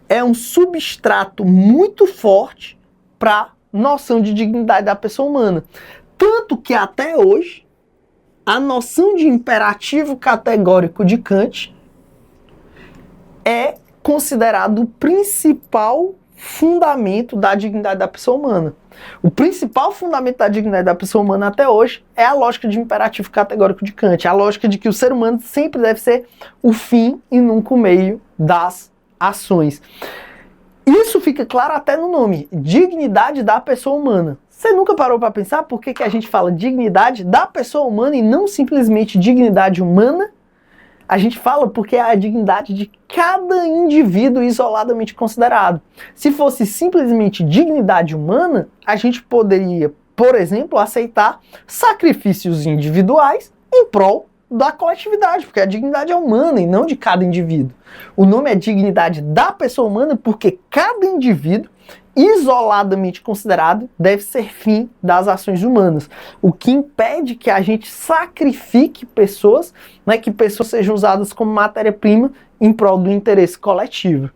é um substrato muito forte para a noção de dignidade da pessoa humana. Tanto que até hoje, a noção de imperativo categórico de Kant é considerado o principal fundamento da dignidade da pessoa humana. O principal fundamento da dignidade da pessoa humana até hoje é a lógica de imperativo categórico de Kant, a lógica de que o ser humano sempre deve ser o fim e nunca o meio das ações. Isso fica claro até no nome, dignidade da pessoa humana. Você nunca parou para pensar por que a gente fala dignidade da pessoa humana e não simplesmente dignidade humana? A gente fala porque é a dignidade de cada indivíduo isoladamente considerado. Se fosse simplesmente dignidade humana, a gente poderia, por exemplo, aceitar sacrifícios individuais em prol da coletividade, porque a dignidade é humana e não de cada indivíduo. O nome é dignidade da pessoa humana porque cada indivíduo isoladamente considerado, deve ser fim das ações humanas. O que impede que a gente sacrifique pessoas, né, que pessoas sejam usadas como matéria-prima em prol do interesse coletivo.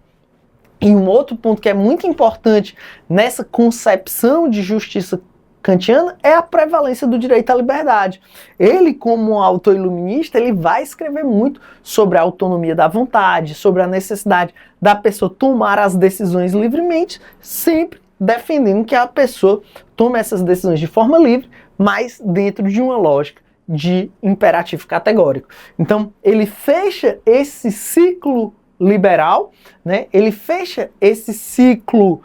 E um outro ponto que é muito importante nessa concepção de justiça kantiana é a prevalência do direito à liberdade. Ele, como um autor iluminista, ele vai escrever muito sobre a autonomia da vontade, sobre a necessidade da pessoa tomar as decisões livremente, sempre defendendo que a pessoa tome essas decisões de forma livre, mas dentro de uma lógica de imperativo categórico. Então, ele fecha esse ciclo liberal, né? Ele fecha esse ciclo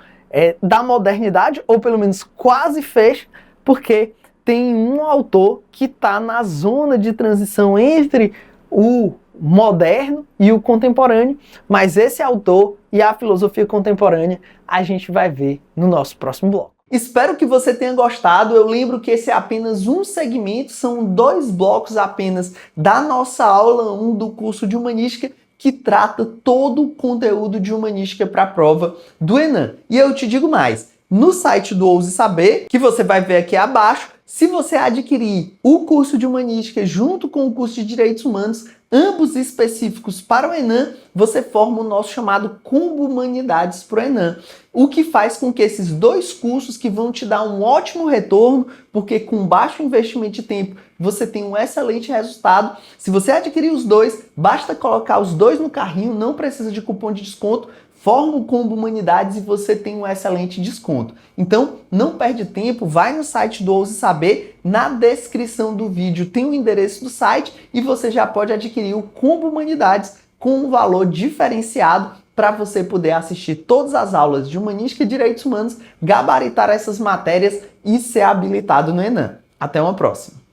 da modernidade, ou pelo menos quase fecha, porque tem um autor que está na zona de transição entre o moderno e o contemporâneo, mas esse autor e a filosofia contemporânea a gente vai ver no nosso próximo bloco. Espero que você tenha gostado. Eu lembro que esse é apenas um segmento, são 2 blocos apenas da nossa aula 1 do curso de Humanística, que trata todo o conteúdo de Humanística para a prova do Enem. E eu te digo mais, no site do Ouse Saber, que você vai ver aqui abaixo, se você adquirir o curso de Humanística junto com o curso de Direitos Humanos, ambos específicos para o Enem, você forma o nosso chamado Combo Humanidades para o Enem. O que faz com que esses 2 cursos que vão te dar um ótimo retorno, porque com baixo investimento de tempo você tem um excelente resultado. Se você adquirir os 2, basta colocar os 2 no carrinho, não precisa de cupom de desconto, forma o Combo Humanidades e você tem um excelente desconto. Então, não perde tempo, vai no site do Ouse Saber, na descrição do vídeo tem o endereço do site e você já pode adquirir o Combo Humanidades com um valor diferenciado para você poder assistir todas as aulas de Humanística e Direitos Humanos, gabaritar essas matérias e ser habilitado no Enem. Até uma próxima!